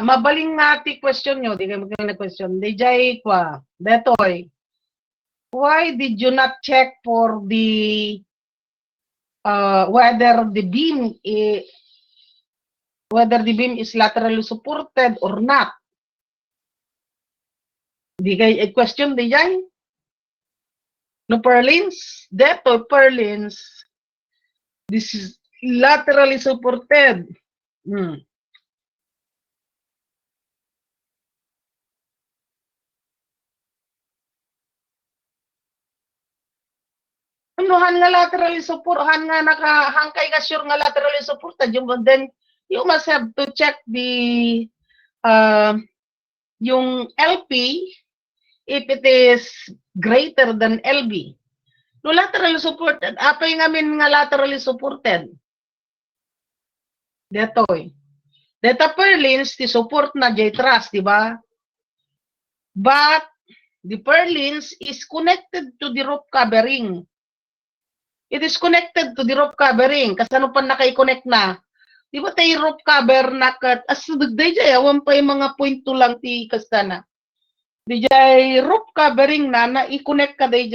Mabaling ngati question nyo. Di kayo magkakaroon na question. Dijay kwa. Betoy. Why did you not check for the whether the beam is laterally supported or not? Di kayo question dijay. No purlins. Detoy purlins. This is laterally supported. Anuhan nga laterally support, han nga nakahangkay nga sure nga laterally supported, then you must have to check the yung LP if it is greater than LB. No laterally supported, apay ngamin nga laterally supported. Detoy. Deta purlins ti support na J-truss, di ba? But the purlins is connected to the roof covering. It is connected to the roof covering. Kasi ano pa naka-connect na? Di ba tayo roof cover na kat? Asubig day jay, awan pa yung mga point to lang ti kastana. Di jay roof covering na i-connect ka day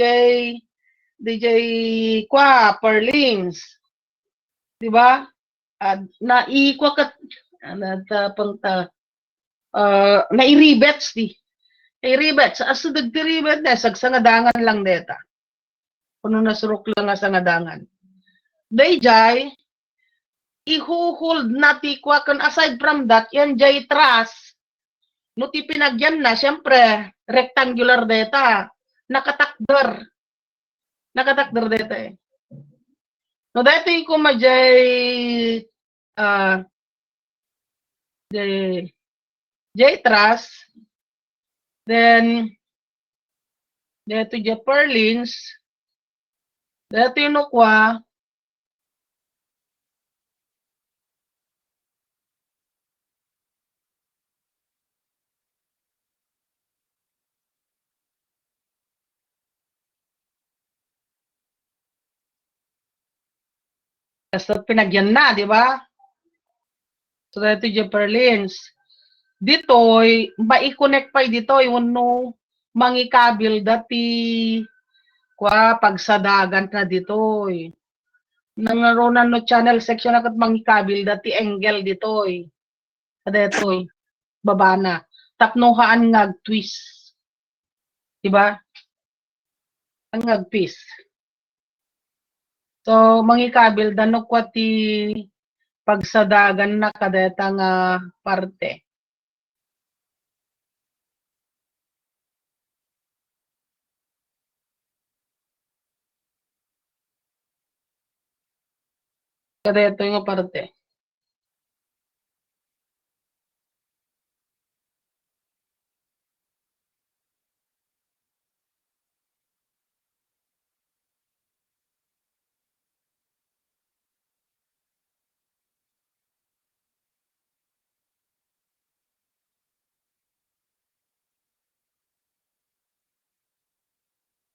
jay kwa, purlins. Di ba? Na i-kwa ka, na i-rebets di. I-rebets. Asubig ti rebet na, sagsangadangan lang deta. Kuno nasurok lang nga sa ngadangan. Dayjay, ihuhold nati kwa kan aside from that, yan jay truss, no ti pinagyan na, syempre, rectangular data, nakatakder data eh. No dito yung kumajay, jay truss, then, dito jay purlins, dito yung nukwa, Kasi pinagyan na, di ba? So, dito yung Perlins. Ditoy, mai-connect pa ditoy, uno, mangikabil dati, kwa, pagsadagan na ditoy. Nangaroon no channel section na kat mangikabil dati, angle ditoy. Ditoy, baba na. Tapnuhaan nga twist. Diba? Ang twist. So, mangikabil, danok kwa ti pagsadagan na kadeta nga parte. Kadeta nga parte.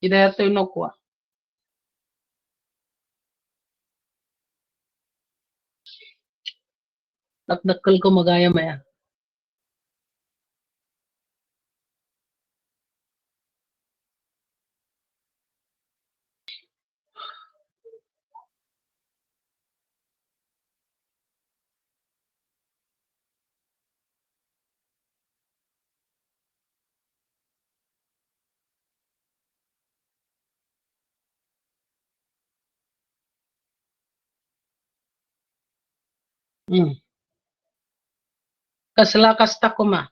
Ideta no kwa. Nakdakkel ko magaya maya. Kasla kasta ko ma.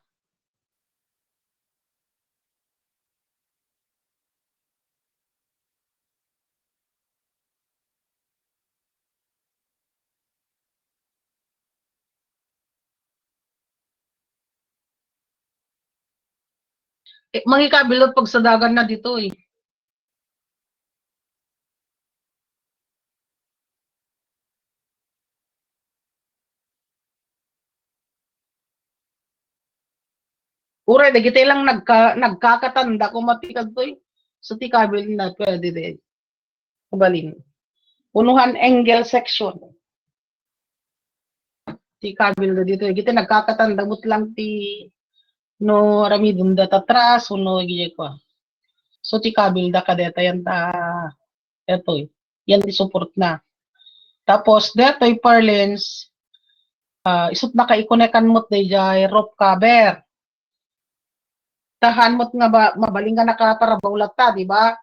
Mangikabilot pagsadagan na dito eh. Uray, dagiti lang nagkakatanda ko matikad to eh. So ti kabil na pwede din. Kabalin. Unuhan angle section. Ti kabil na dito. Giti nagkakatanda but lang ti no ramidun data atras uno gije ko. So ti kabil da kadeta yan ta eto eh. Yan ti support na. Tapos detoy parlance isut na kaikonekan mo dayjay rope cover. Tahan mo't nga ba mabaling ka nakaparabulat ta, di ba?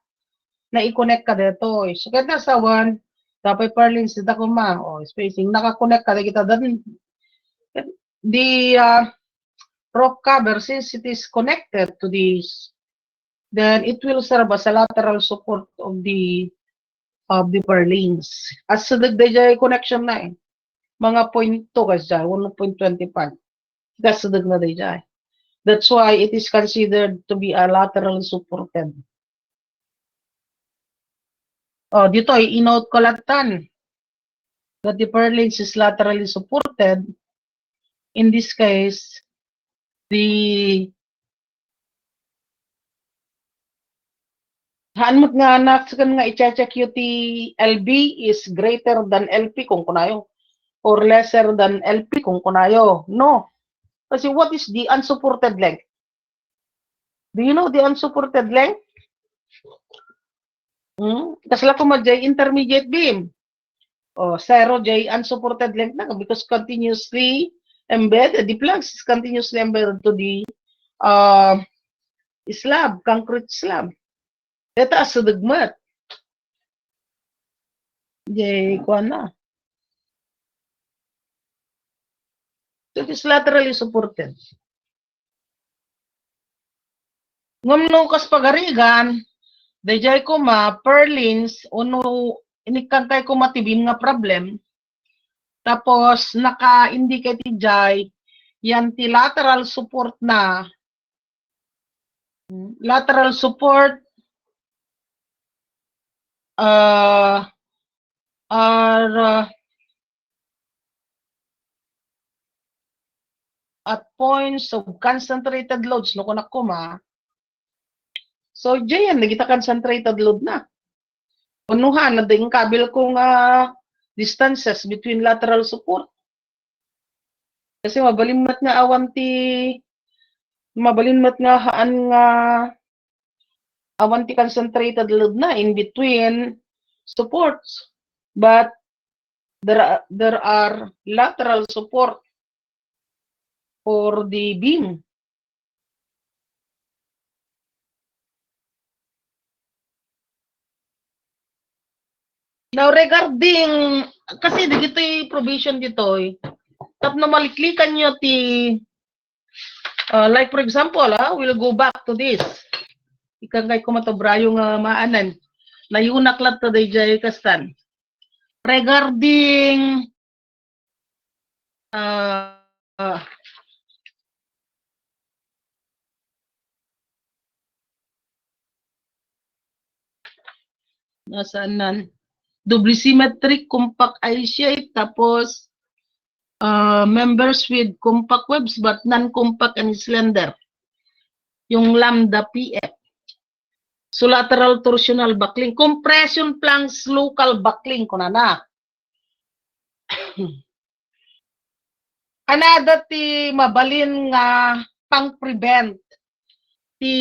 Na i-connect ka dito. So kada sa one, dapat parlins dito ko ma, spacing naka-connect ka kita dan the rope cover since it is connected to this, then it will serve as a lateral support of the purlins. As sa dagday connection na eh. Mga 0.2 kasi 1.25. Kasadag na dayjay. That's why it is considered to be a laterally supported. Dito ay inote ko latan that the purlins is laterally supported. In this case, the hanmot nga anak nga i-check yung LB is greater than LP kung kunayo or lesser than LP kung kunayo. No. Kasi what is the unsupported length? Do you know the unsupported length? Kasla ko ma-J intermediate beam. 0 J unsupported length na because continuously embedded. The plugs is continuously embedded to the slab, concrete slab. Ito as dagmat. J ko na. So it is laterally supported. Ngam no kas pagarigan, dayjay ko ma purlins uno inikang kay ko matibim nga problem. Tapos naka-indicate jay yan ti lateral support na. Lateral support are at points of concentrated loads no kunak ko ma. So diyan nagita concentrated load na. Unuhan na ding kabil ko nga distances between lateral support. Kasi mabalimmat nga haan nga awan ti concentrated load na in between supports. But there are lateral support for the beam. Now regarding, kasi dito provision dito, tap na maliklikan nyo like for example, we'll go back to this. Ikang kay kumatobrayo nga maanan. Nayunak lang to day kastan. Regarding nasaan nan? Double symmetric compact I-shape, tapos members with compact webs but non-compact and slender. Yung lambda PF. So lateral torsional buckling. Compression planks local buckling ko na. Another ti mabalin nga pang-prevent ti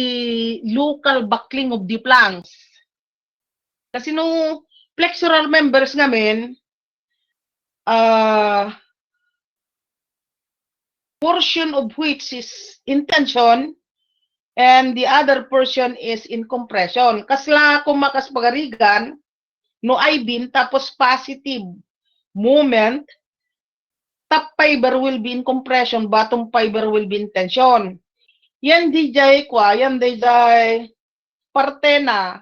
local buckling of the planks. Kasi no flexural members ngamin, portion of which is in tension and the other portion is in compression. Kasla kung makaspagarigan, no I-beam, tapos positive movement, top fiber will be in compression, bottom fiber will be in tension. Yan DJ yan DJ parte na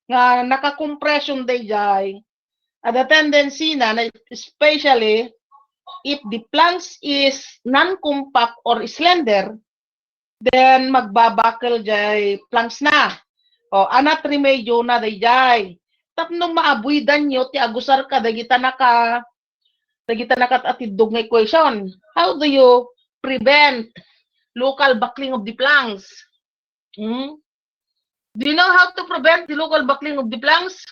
nga naka-compression DJ. At the tendency na, especially if the planks is non-compact or slender, then magbabakal jay planks na. O, anat remedyo na DJ. Tap nung maabuidan nyo, ti agusar ka, dagita nakatatidog ng equation. How do you prevent local buckling of the planks? Do you know how to prevent the local buckling of the planks?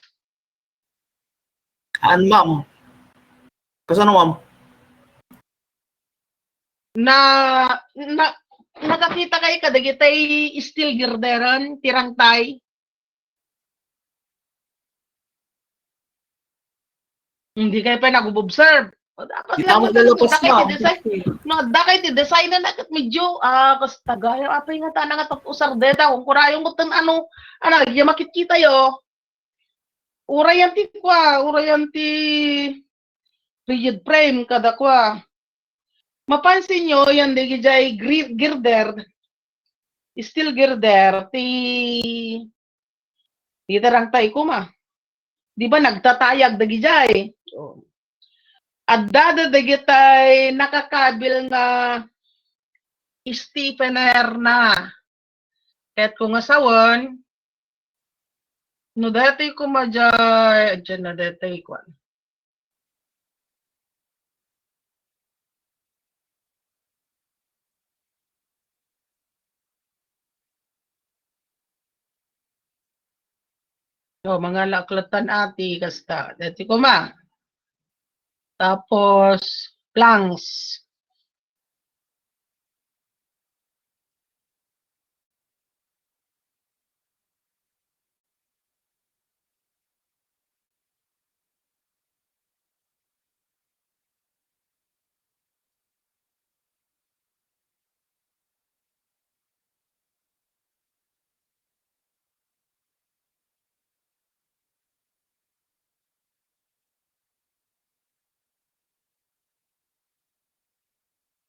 Ma'am. Kasano, ma'am? Nakakita kayo kadagitay steel girderan, tirangtay. Hindi kayo pa nag-observe. Di tama lalapas, ma'am. No, dakay ti design na nakat medyo kas tagayo apay nga tanang at usar deta kung kurayong mutan ano ya makikita yo. Urayan ti rigid frame kada kwa. Mapansin nyo yan di jay girder steel girder ti tarang tay kuma. Di ba nagtatayag dagi jay. At dadagitay nakakabil nga stiffener na. Kahit kung asawan, no dati ko dyan na dati ko. So, mga laklatan ati kasta. Dati ko Tapos, planks.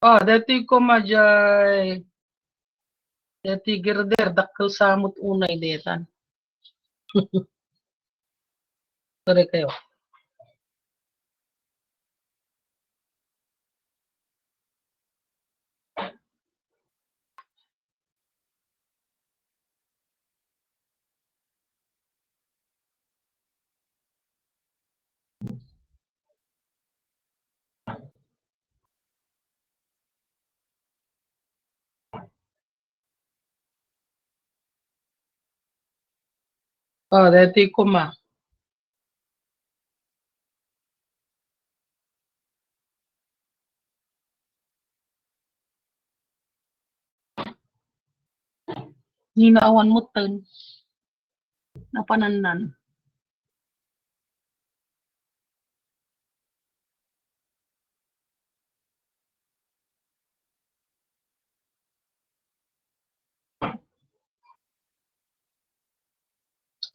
Dati ko dati girder, dakkel samot unay detan. Sorry kayo. Dati ko Ninaawan mo tan. Napanandan.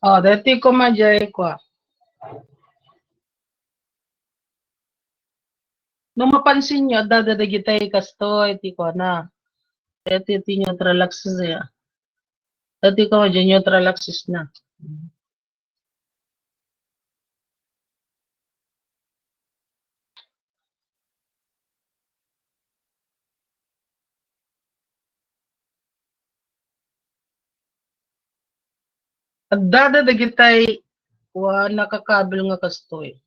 Oh, dati ko majay ko. Nung mapansin nyo, dadadagitay kasto, iti ko na. Dati iti neutral axis ya. Dati ko majay neutral axis na. At dadadagitay, wa nakakabil nga kasto eh.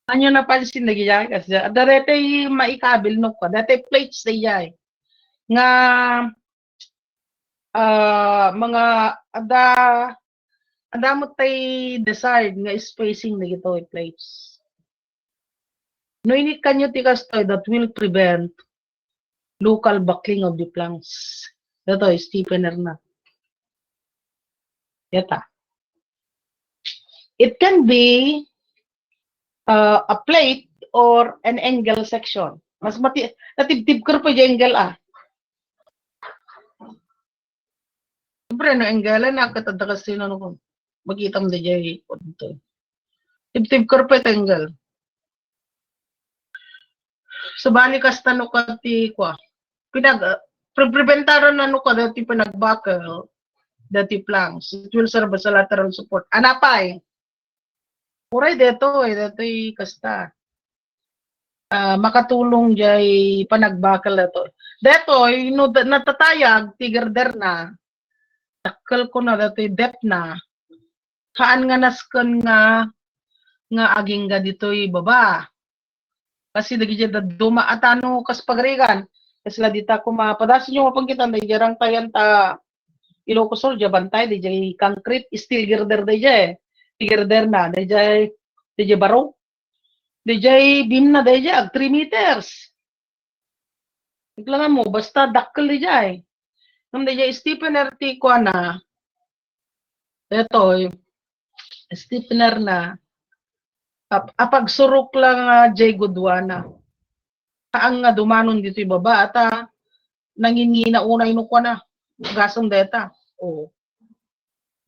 Anyo napansin na giyay kasi dati maikabil no ko. Dati plates na giyay. Nga mga ada mo tay desired nga spacing na gito plates. No ini kanyo ti kastoy that will prevent local buckling of the planks. Ito, stiffener na. Yata. It can be a plate or an angle section. Mas natibtib ko pa yung angle Siyempre, no angle na katadakas sino no kung magitam da jay po dito. Tibtib ko pa yung angle. Subali kasta no kati kwa. Preventaron na no ka dati pinagbuckle dati planks. It will serve as a lateral support. Anapay. Puray dito kasta. Makatulong jay panagbakal na to. Deto, natatayag, tigerder na, takal ko na dito depth na, kaan nga naskan nga aging ga dito'y baba. Kasi dagi da duma at ano kas pagrigan. Kasi la dita ko mapadasin yung mapangkitan, di jarang tayan ta Ilocos Sur, bantay, di jay concrete, steel girder di jay. Tigerder na, di jay baro. DJ beam na DJ, 3 meters. Iklangan mo, basta dakkel DJ. Nung DJ stiffener ti ko na, ito, stiffener na, apag surok lang J. Gudwana. Kaang nga dumanon dito yung baba, at nangingina unay no ko na, gasong deta. Oh.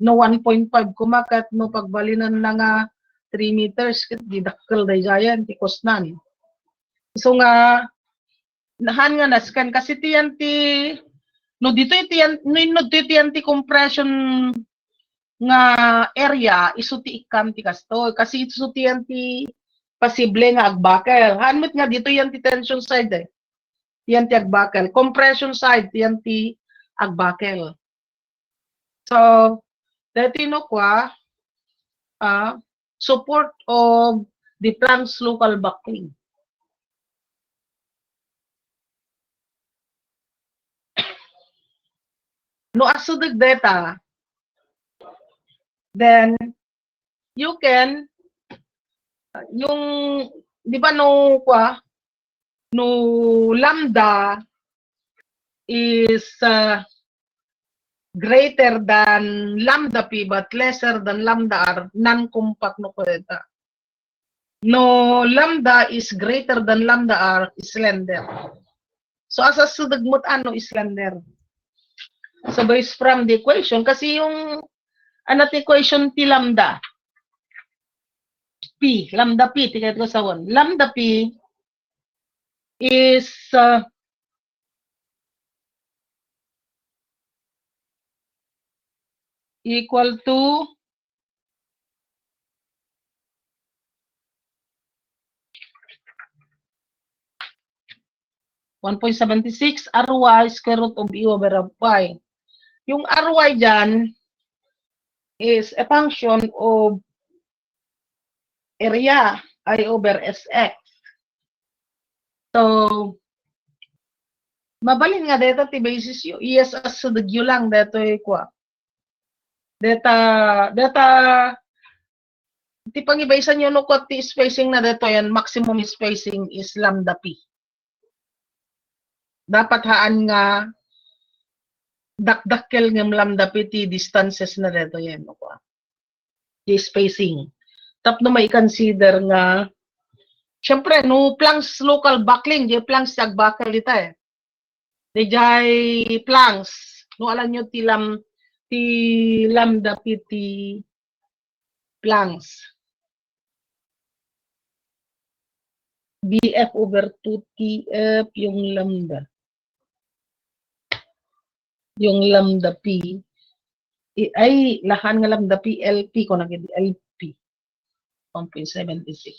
No 1.5 kumakat, no pagbalinan na nga 3 meters, didakkel day jayan, tikos nan. So nga, nahan nga naskan, kasi tiyanti, no dito tiyanti compression nga area, iso ti ikam ti kasto, kasi iso tiyanti pasible nga agbakel. Hanmit nga dito yan ti tension side eh. Tiyanti agbakel. Compression side, tiyanti agbakel. So, dito no kwa, support of the plank's local buckling. No asudag data, then you can yung di ba no lambda is greater than lambda p but lesser than lambda r, non-compact no data. No lambda is greater than lambda r is slender. So asa sudagmot ano is slender. So based from the equation, kasi yung equation ti lambda p, tikat ko sa one. Lambda p is equal to 1.76 RY square root of E over Y. Yung RY dyan is a function of area I over SX. So, mabalin nga dito ti basis yung yes as sudagyo lang dito kwa. Data ti pangibaisan nyo no ko ti spacing na dito yan, maximum spacing is lambda p. Dapat haan nga dakdakkel ng lambda p ti distances na dito yan no ko. Ti spacing. Tapno may consider nga syempre no Planck's local buckling, di Planck's tagbuckle dito eh. Di jay Planck's no alam nyo ti lambda p ti Planck's. BF over 2TF yung lambda. Yung lambda P ay lahan nga lambda P LP ko naging LP 1.76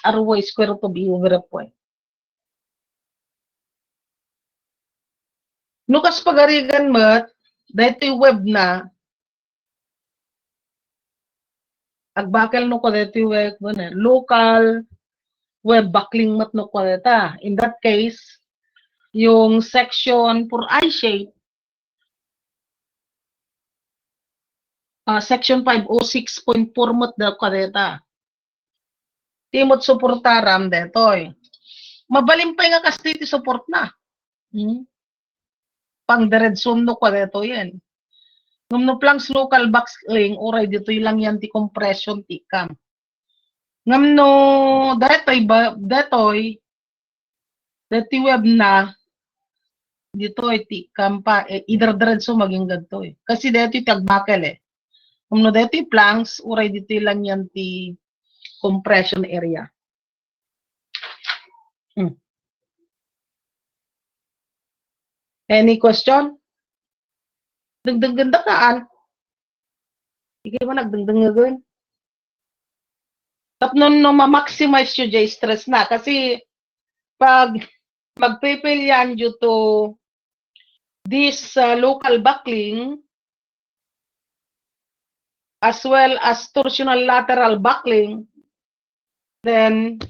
RY square root of E over F. Nukas pagarigan mat dahito yung web na agbakal no ko dahito yung web na local web buckling mat no ko data. In that case, yung section for I-shape, section 506.4 mat daw ko data. Timot suportaram detoy. Mabalim pa nga kasi ti support na. Pang diretsum no ko deto yan. Ngam no Planck's local buckling, oray dito lang yan ti compression ti cam. Ngam no detoy web na dito ti kampa either diretso maging ganto eh. Kasi dito ti agbakel eh. Ngam no dito Planck's, oray dito lang yan ti compression area. Any question? Dagdag ganda kaan. Sige mo nagdagdag nga gawin. Tapos no ma-maximize yung J-stress na. Kasi pag magpipil yan due to this local buckling as well as torsional lateral buckling, then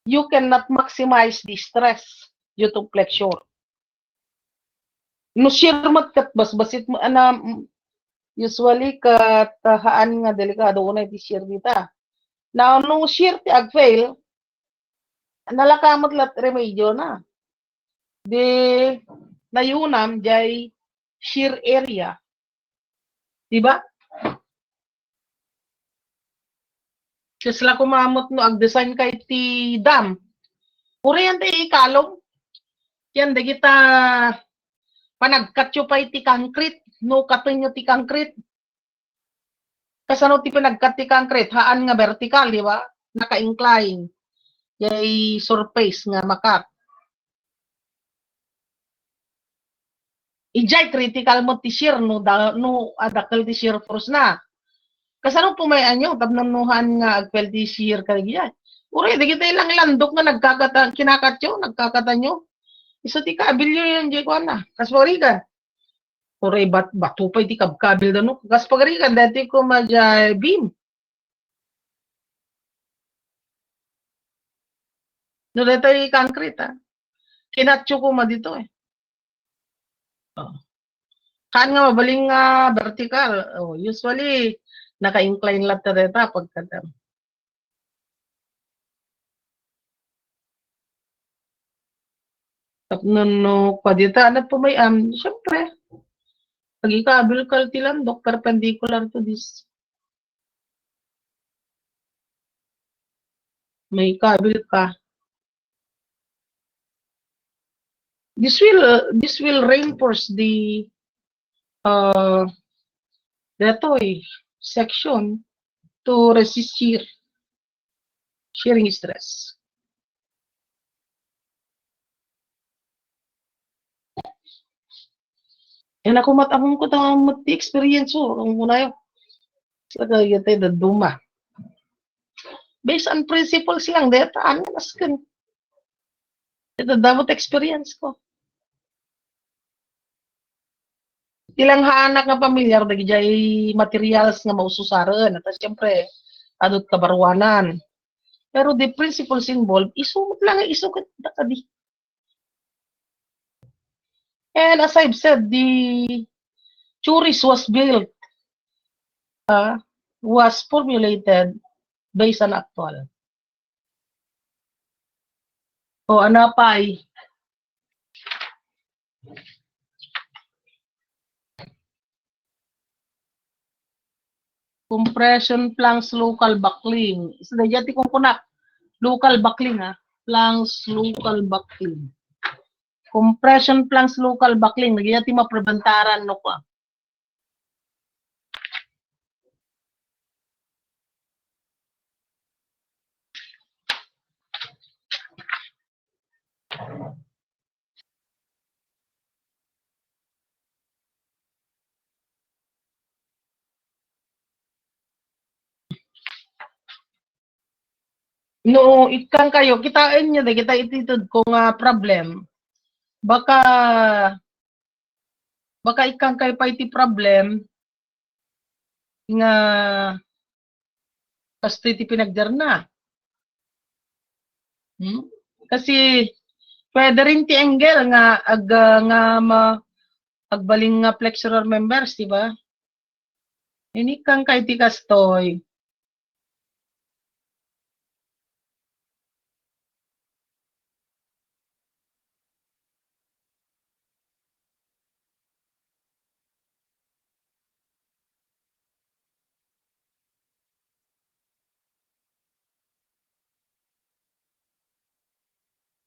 you cannot maximize the stress due to flexure. No shear mat kat basbasit mo ana usually kat haan nga delikado unay ti shear dita. Now no shear ti agfail nalakamot lat remedyo na. Di nayunam jay shear area. Diba? Kasi la kumamot no ag-design kay ti dam. Puro yan ti ikalong. Yan di kita panagkatyo pa iti concrete. No katinyo ti concrete. Kasano ti pinagkat ti concrete? Haan nga vertical, di ba? Naka-incline. Yay surface nga makat. Ijay critical mo ti shear no adakal ti shear force na. Kasano pumayan nyo tabnanuhan nga agpel ti shear kagiyay. Uri di kita ilang landok nga kinakatyo, nagkakata nyo. Iso ti kabilyo yan jay ko na. Kaspagarigan. Uri batu pa iti kabkabil da no. Kaspagarigan dati ko majay beam. No dito yung concrete ha. Kinatyo ko ma dito eh. Kan nga mabaling nga vertical. Usually, naka-incline lang ta dito pagkadam. Tapos no, padita na po may syempre, pag ikabil ka tilandok, perpendicular to this. May kabil ka. This will reinforce the section to resist shearing stress. Yan ako matamong ko tawang mati experience ko. Kung muna yun. Sa kagayatay da duma. Based on principles lang, data, ano, naskan. Ito dapat experience ko. Ilang haanak nga pamilyar, dagijay materials nga maususaran. At siyempre, adot kabaruanan. Pero the principles involved, isumot lang ang isukot na kadi. And as I've said, the Churis was built, was formulated based on actual. O ano pa ay compression planks local buckling. Isa na dyan kung kunak. Local buckling ha. Planks local buckling. Compression planks local buckling. Nagyan ti maprebantaran no ka. No, ikang kayo, kitain nyo, kita ititod kung problem. Baka ikang kayo pa iti problem nga kasto iti pinagdarna. Kasi pwede rin ti angle nga agbaling nga flexural members, di ba? Ini kang kay ti kastoy.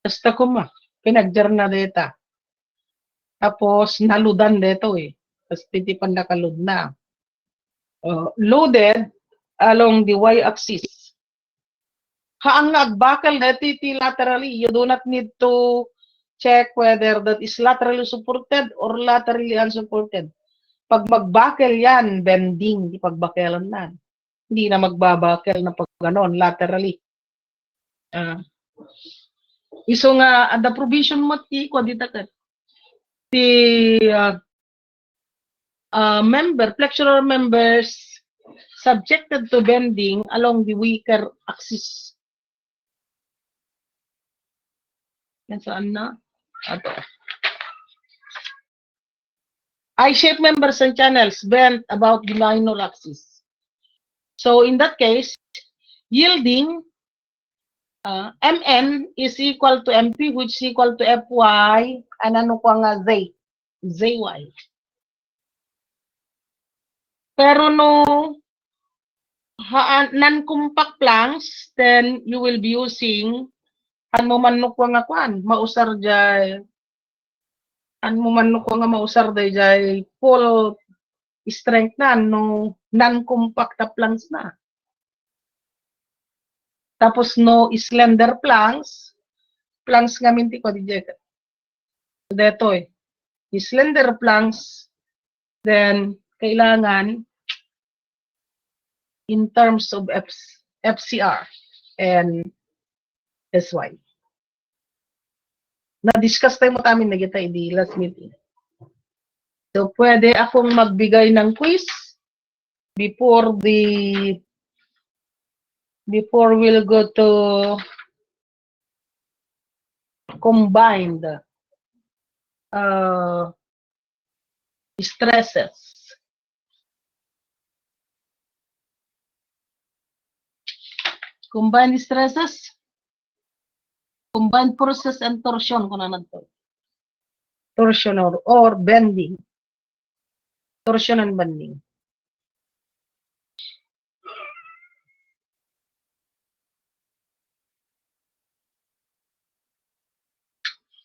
Basta ko pinagdarna deta. Tapos naludan deto eh. Tapos titipan na kalud na. Loaded along the y-axis. Haang nagbakal deti ti laterally. You do not need to check whether that is laterally supported or laterally unsupported. Pag magbakel yan, bending, di pagbakelan na. Hindi na magbabakel na pag ganon, laterally. Iso nga, the provision mo ti kwa dita ka. The flexural members subjected to bending along the weaker axis. Yan saan na? Ato. I-shape members and channels bent about the minor axis. So in that case, yielding Mn is equal to Mp, which is equal to Fy, and ano ko nga Z, Zy. Pero no non-compact planks, then you will be using mo man no ko nga kwan, mausar jay mo man no ko nga mausar jay full strength na no non-compact planks na. Tapos no slender planks nga minti ko di jay. Deto slender planks, then kailangan in terms of FCR and SY. Na-discuss tayo mo kami na kita di last meeting. So, pwede akong magbigay ng quiz before we'll go to combined stresses. Combined stresses, combined process and torsion kung ano to. Torsion or bending. Torsion and bending.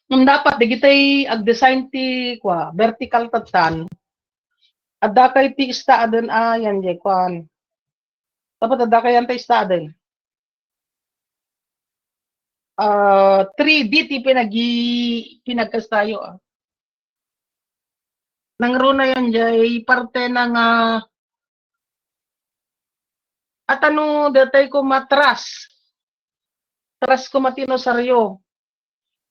Dapat di kita'y ag-design ti vertical tatan. Adda kay ti istaaden yan jay kwan. Dapat adda kay yan ti istaaden. 3D ti pinagkastayo. Nangro na yan jay parte ng at ano datay ko matras. Tras ko matino saryo.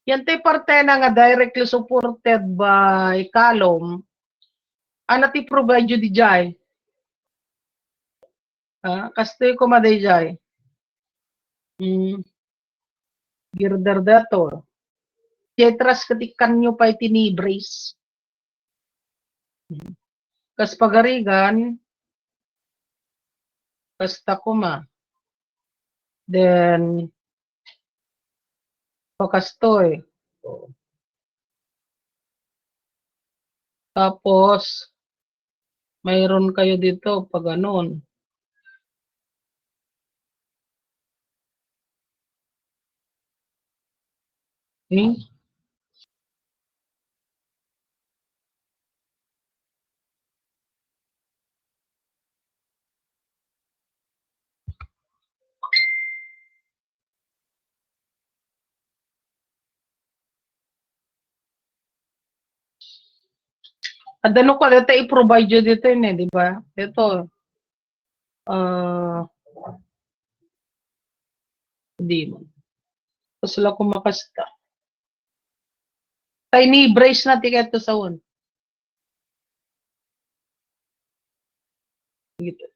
Yan tay parte na nga directly supported by Kalom. Ana ti provide di jay. Kastoy ko maday jay. Girder dato. Jetras katikan nyo pa itinibris. Kas pagarigan, kasta kuma. Then, pakastoy. Tapos, mayroon kayo dito pag ganun. At ano ko, dito i-provide nyo dito yun di ba? Ito, hindi mo. Tapos sila kumakasta. Tiny brace na tiket to sa un. Gitu.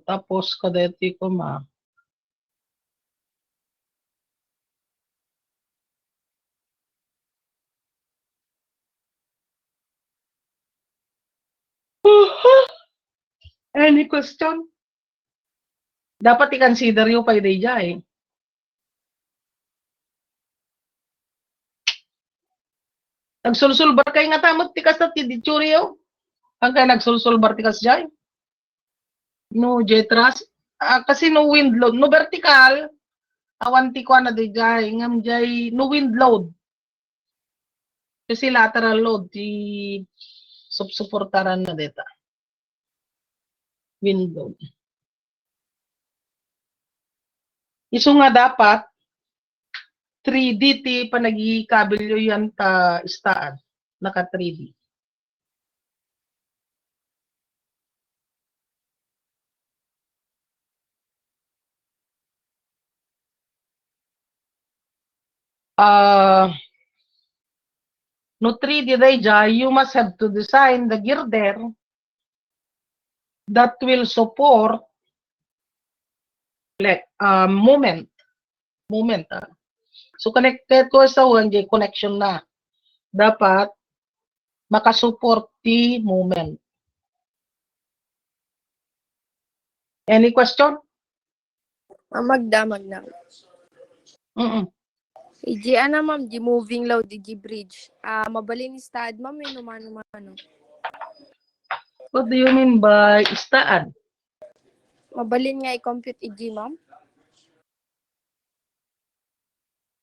Tapos, kadeti ko ma. Any question? Dapat i-consider yung pay day jay. Nagsulsulbar kayo nga tamot tikas na tiditsuriyo. Hanggang nagsulsulbar tikas jay. No jetras. Kasi no wind load. No vertical. Awanti ko na day jay. Ngam jay no wind load. Kasi lateral load. Di supportaran na deta. Wind load. Iso nga dapat 3D ti panagikabilyo yan ta istaan. Naka 3D. No 3D day you must have to design the girder that will support like moment. So connected ko sa one connection na. Dapat makasupport the moment. Any question? Magda. Iji ana ma'am, di moving load, di bridge. Mabalin istad ma'am, mano. What do you mean by istaan? Mabalin nga i-compute iji ma'am.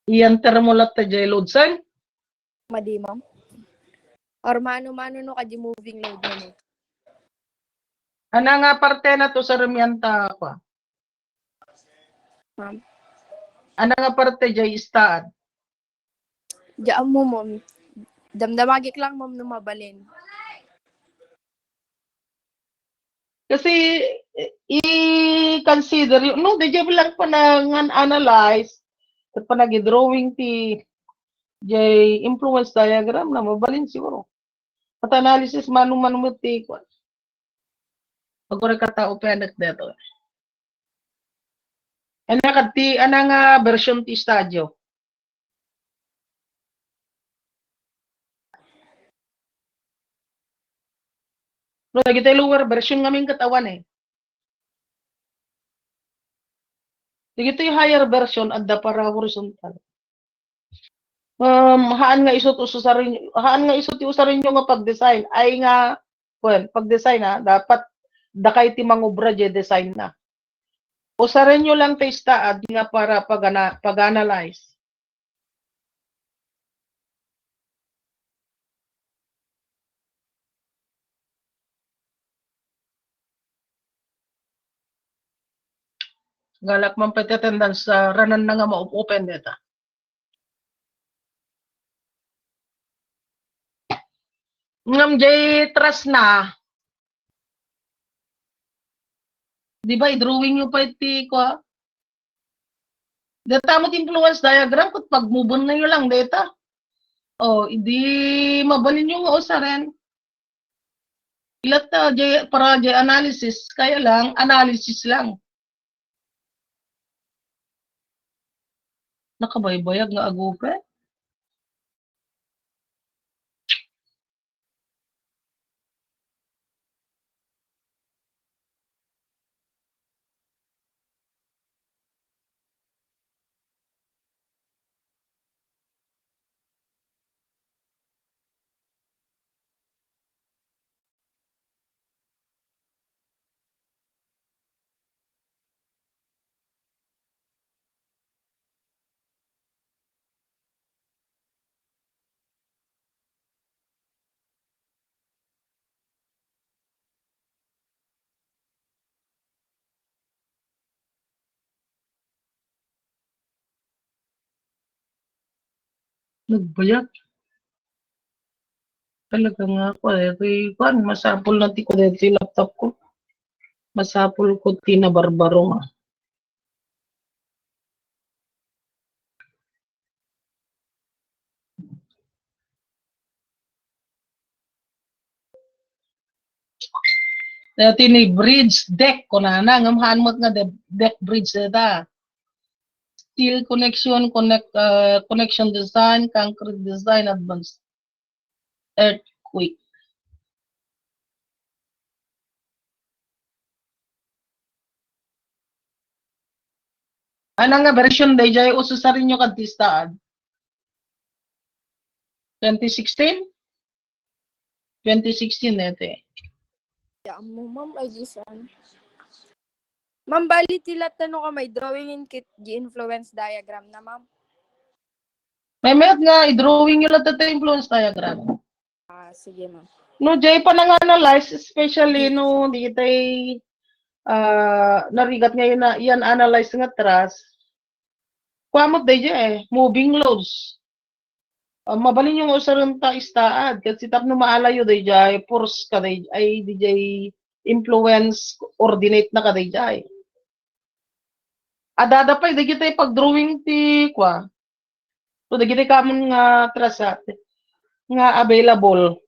I-enter mo lang tayo load sign? Madi ma'am. Or mano no kadi moving load mo. Ano nga parte na to sa rumyanta pa? Ma'am. Ano nga parte jay istaan? Diyan mo ma'am. Damdamagik lang ma'am no mabalin. Kasi i-consider yung no, di lang pa nang analyze at pa nag-drawing ti jay influence diagram na mabalin siguro. At analysis manong ti ko. Pagkore kata openak dito. Ana nga version ti studio. No, lagi tayo lower version ng aming katawan eh. Lagi tayo higher version at da para horizontal. Haan nga isot usarin nyo nga pag-design ay nga pag-design dapat dakay ti mangobra je design na. Usarin nyo lang tayo staad nga para pag-analyze. Galak man pati attendance sa ranan na nga ma-open data. Ngam jay trust na. Di ba, i-drawing nyo pa iti ko. Data mo influence diagram kung pag-move na nyo lang data. Oh, hindi mabalin yung usarin. Ilat para jay analysis, kaya lang analysis lang. Nakabaybayag nga agupe. Nagbayag. Talaga nga ako eh. Kuan, masapul na ti ko dito yung laptop ko. Masapul ko tinabarbaro nga. Dati ni bridge deck ko na ngamhanmot nga deck bridge data. Steel connection, connection design, concrete design, advanced earthquake. Ano nga version day jay uso sa rin yung kadistaan? 2016? 2016 ito eh. Ya mo, ma'am, ay gisan. Ma'am, bali tila tanong ka may drawing in kit gi-influence diagram na, ma'am. May mayat nga, i-drawing nyo lang ito influence diagram. Sige, ma'am. No, jay pa nang-analyze, especially no, di kita'y narigat ngayon na yan analyze nga trust. Kuamot day eh, moving loads. Mabalin yung usaron ta istaad, kasi tap no maalayo day jay, force ka day, ay di jay influence, coordinate na ka day jay. Adada pa, di kita'y pag-drawing ti kwa. So, di kita'y kamon nga trust nga available.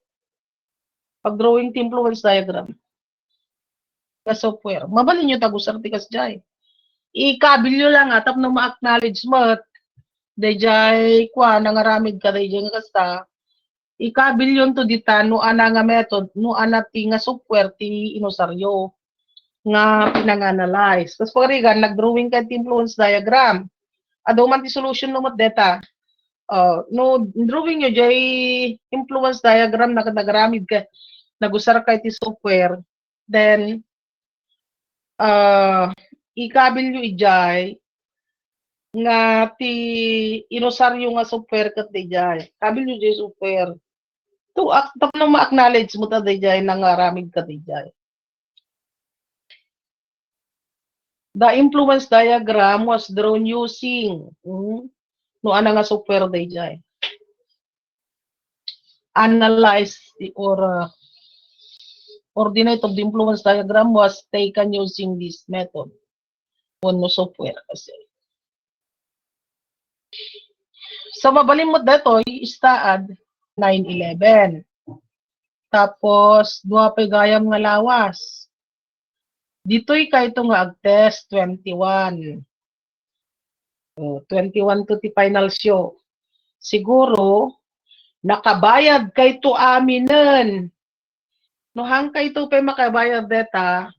Pag-drawing ti influence diagram. Sa software. Mabalin nyo tagusar ti kas jay. I-kabilyo lang tap no ma-acknowledge mo. Dayjay kwa nangaramid ka dayjay nga kasta ikabilyon to dita no ana nga method no ana ti nga software ti inosaryo nga pinang-analyze. Tapos pagrigan nag-drawing ka ti influence diagram. Ado man ti solution no mat data. No drawing nyo jay influence diagram na nagaramid ka nagusar ka ti software. Then ikabilyo ijay nga ti inosaryo nga software kat dijay. Kabil yung jay software. To tap nang ma-acknowledge mo ta dijay nangaramid ka dijay. The influence diagram was drawn using no ana nga software dijay. Analyze or coordinate of the influence diagram was taken using this method. No software kasi. So, mabalin mo dito, istaad, 9-11. Tapos, dua pa gayam nga lawas. Dito'y kay ito nga ag-test, 21. 21 to the final show. Siguro, nakabayad kay ito aminan. No hang kay ito pa makabayad deta,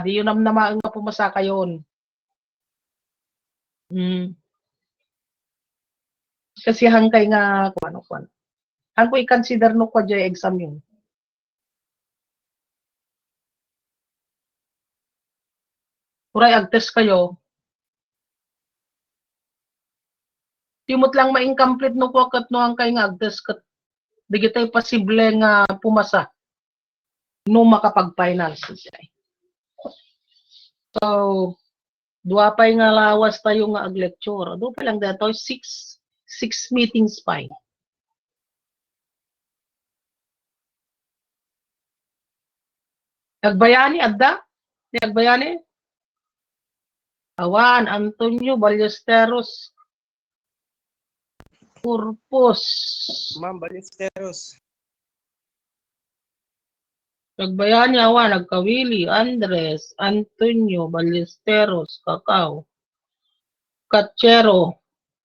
di yun naman nga pumasa kayon. Kasi hangkay nga kuan. Hang ko i-consider no ko jay exam yun. Uray ag-test kayo. Timot lang ma-incomplete no ko kat no hangkay nga ag-test kat di kitay posible nga pumasa no makapag-finals jay. So, dua pay nga lawas tayo nga ag-lecture. Do pa lang dato 6 meetings pa. Nagbayani, adda? Nagbayani? Awan, Antonio Ballesteros. Purpose. Ma'am, Ballesteros. Nagbayani, awan, Nagkawili, Andres, Antonio Ballesteros, Kakao. Kachero.